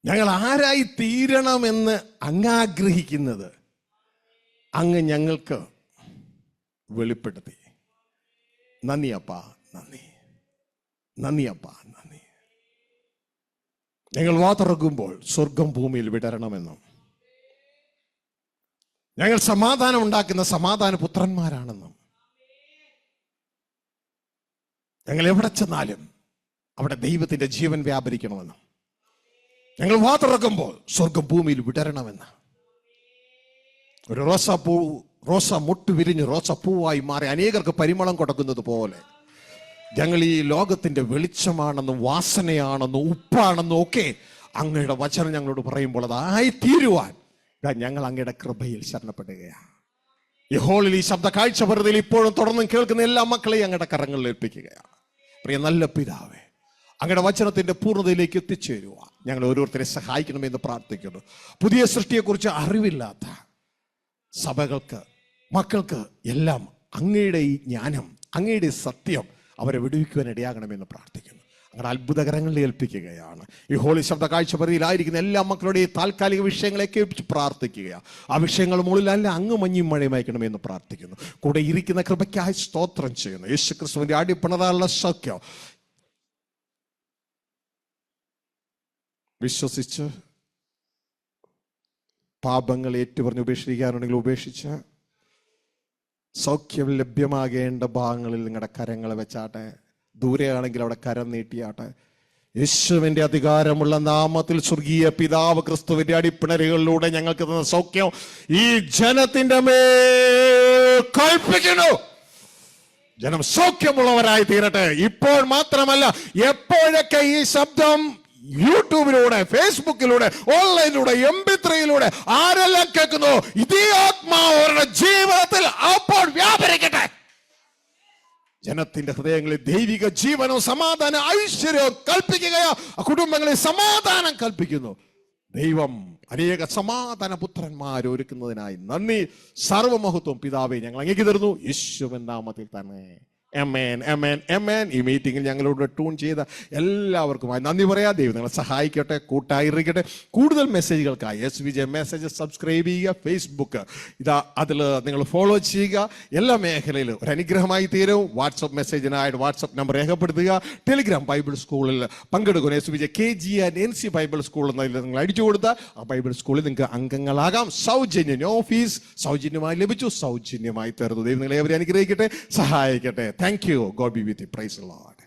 ഞങ്ങൾ ആരായി തീരണമെന്ന് അങ്ങാഗ്രഹിക്കുന്നത് അങ്ങ് ഞങ്ങൾക്ക് വെളിപ്പെടുത്തി. നന്ദി അപ്പാ, നന്ദി. നന്ദി അപ്പാ, നന്ദി. ഞങ്ങൾ വാതുറക്കുമ്പോൾ സ്വർഗം ഭൂമിയിൽ വിടരണമെന്നും ഞങ്ങൾ സമാധാനം ഉണ്ടാക്കുന്ന സമാധാന പുത്രന്മാരാണെന്നും ഞങ്ങൾ എവിടെ ചെന്നാലും അവിടെ ദൈവത്തിന്റെ ജീവൻ വ്യാപരിക്കണമെന്നും ഞങ്ങൾ വാതുറക്കുമ്പോൾ സ്വർഗം ഭൂമിയിൽ വിടരണമെന്ന് ഒരു റോസാ മുട്ട് വിരിഞ്ഞ് റോസാപ്പൂവായി മാറി അനേകർക്ക് പരിമളം കൊടുക്കുന്നത് പോലെ ഞങ്ങൾ ഈ ലോകത്തിന്റെ വെളിച്ചമാണെന്നും വാസനയാണെന്നും ഉപ്പാണെന്നും ഒക്കെ അങ്ങയുടെ വചനം ഞങ്ങളോട് പറയുമ്പോൾ അതായി തീരുവാൻ ഞങ്ങൾ അങ്ങയുടെ കൃപയിൽ ശരണപ്പെടുകയാണ്. ഈ ഹോളിൽ ഈ ശബ്ദ കാഴ്ച വെറുതെ ഇപ്പോഴും തുടർന്നും കേൾക്കുന്ന എല്ലാ മക്കളെയും അങ്ങയുടെ കരങ്ങളിൽ ഏൽപ്പിക്കുകയാണ്. പ്രിയ നല്ല പിതാവേ, അങ്ങയുടെ വചനത്തിന്റെ പൂർണ്ണതയിലേക്ക് എത്തിച്ചേരുക ഞങ്ങൾ ഓരോരുത്തരെ സഹായിക്കണമെന്ന് പ്രാർത്ഥിക്കുന്നു. പുതിയ സൃഷ്ടിയെക്കുറിച്ച് അറിവില്ലാത്ത സഭകൾക്ക്, മക്കൾക്ക് എല്ലാം അങ്ങയുടെ ഈ ജ്ഞാനം, അങ്ങയുടെ സത്യം അവരെ വിടുവിക്കുവാൻ ഇടയാകണമെന്ന് പ്രാർത്ഥിക്കുന്നു. അങ്ങനെ അത്ഭുതകരങ്ങളിൽ ഏൽപ്പിക്കുകയാണ്. ഈ ഹോളി ശബ്ദ കാഴ്ച പരിധിയിലായിരിക്കുന്ന എല്ലാ മക്കളുടെയും താൽക്കാലിക വിഷയങ്ങളെയൊക്കെ പ്രാർത്ഥിക്കുകയാണ്. ആ വിഷയങ്ങൾ മുകളിലല്ല അങ്ങ് മഞ്ഞും മഴയും അയക്കണമെന്ന് പ്രാർത്ഥിക്കുന്നു. കൂടെ ഇരിക്കുന്ന കൃപയ്ക്കായി സ്തോത്രം ചെയ്യുന്നു. യേശു ക്രിസ്തുവിന്റെ അടിപ്പണതാനുള്ള സൗഖ്യം വിശ്വസിച്ച് പാപങ്ങൾ ഏറ്റുപറഞ്ഞ് ഉപേക്ഷിക്കാനുണ്ടെങ്കിൽ ഉപേക്ഷിച്ച് സൗഖ്യം ലഭ്യമാകേണ്ട ഭാഗങ്ങളിൽ നിങ്ങളുടെ കരങ്ങൾ വെച്ചാട്ടെ. ദൂരെയാണെങ്കിൽ അവിടെ കരം നീട്ടിയാട്ടെ. യേശുവിന്റെ അധികാരമുള്ള നാമത്തിൽ സ്വർഗീയ പിതാവ് ക്രിസ്തുവിന്റെ അടിപ്പിണരുകളിലൂടെ ഞങ്ങൾക്ക് തന്ന സൗഖ്യം ഈ ജനത്തിന്റെ മേൽ കൽപ്പിക്കുന്നു. ജനം സൗഖ്യമുള്ളവരായി തീരട്ടെ. ഇപ്പോൾ മാത്രമല്ല, എപ്പോഴൊക്കെ ഈ ശബ്ദം യൂട്യൂബിലൂടെ, ഫേസ്ബുക്കിലൂടെ, ഓൺലൈനിലൂടെ, MP3 ആരെല്ലാം കേൾക്കുന്നു, ഇതേ ആത്മാവ് അവരുടെ ജീവിതത്തിൽ അപ്പോൾ വ്യാപരിക്കട്ടെ. ജനത്തിന്റെ ഹൃദയങ്ങളിൽ ദൈവിക ജീവനവും സമാധാന ഐശ്വര്യവും കൽപ്പിക്കുകയോ കുടുംബങ്ങളിൽ സമാധാനം കൽപ്പിക്കുന്നു. ദൈവം അനേക സമാധാന പുത്രന്മാർ ഒരുക്കുന്നതിനായി നന്ദി. സർവമഹത്വം പിതാവേ ഞങ്ങൾ അങ്ങേക്ക് തരുന്നു, യേശുവിൻ നാമത്തിൽ തന്നെ. ആമേൻ, ആമേൻ, ആമേൻ. ഈ മീറ്റിംഗിൽ ഞങ്ങളോട് ട്യൂൺ ചെയ്ത എല്ലാവർക്കുമായി നന്ദി പറയാം. ദൈവം നിങ്ങളെ സഹായിക്കട്ടെ, കൂട്ടായിരിക്കട്ടെ. കൂടുതൽ മെസ്സേജുകൾക്കായി SVJ മെസ്സേജസ് സബ്സ്ക്രൈബ് ചെയ്യുക. ഫേസ്ബുക്ക് അതിൽ നിങ്ങൾ ഫോളോ ചെയ്യുക. എല്ലാ മേഖലയിലും ഒരു അനുഗ്രഹമായി തീരും. വാട്സപ്പ് മെസ്സേജിനായിട്ട് വാട്സപ്പ് നമ്പർ രേഖപ്പെടുത്തുക. ടെലിഗ്രാം ബൈബിൾ സ്കൂളിൽ പങ്കെടുക്കുന്ന SVJ KG and NC Bible school എന്നതിൽ നിങ്ങൾ അടിച്ചു കൊടുത്താൽ ആ ബൈബിൾ സ്കൂളിൽ നിങ്ങൾക്ക് അംഗങ്ങളാകാം. സൗജന്യം, ഓഫീസ് സൗജന്യമായി ലഭിച്ചു, സൗജന്യമായി തരുന്നു. ദൈവം നിങ്ങളെ അവരെ അനുഗ്രഹിക്കട്ടെ, സഹായിക്കട്ടെ. Thank you. God be with you. Praise the Lord.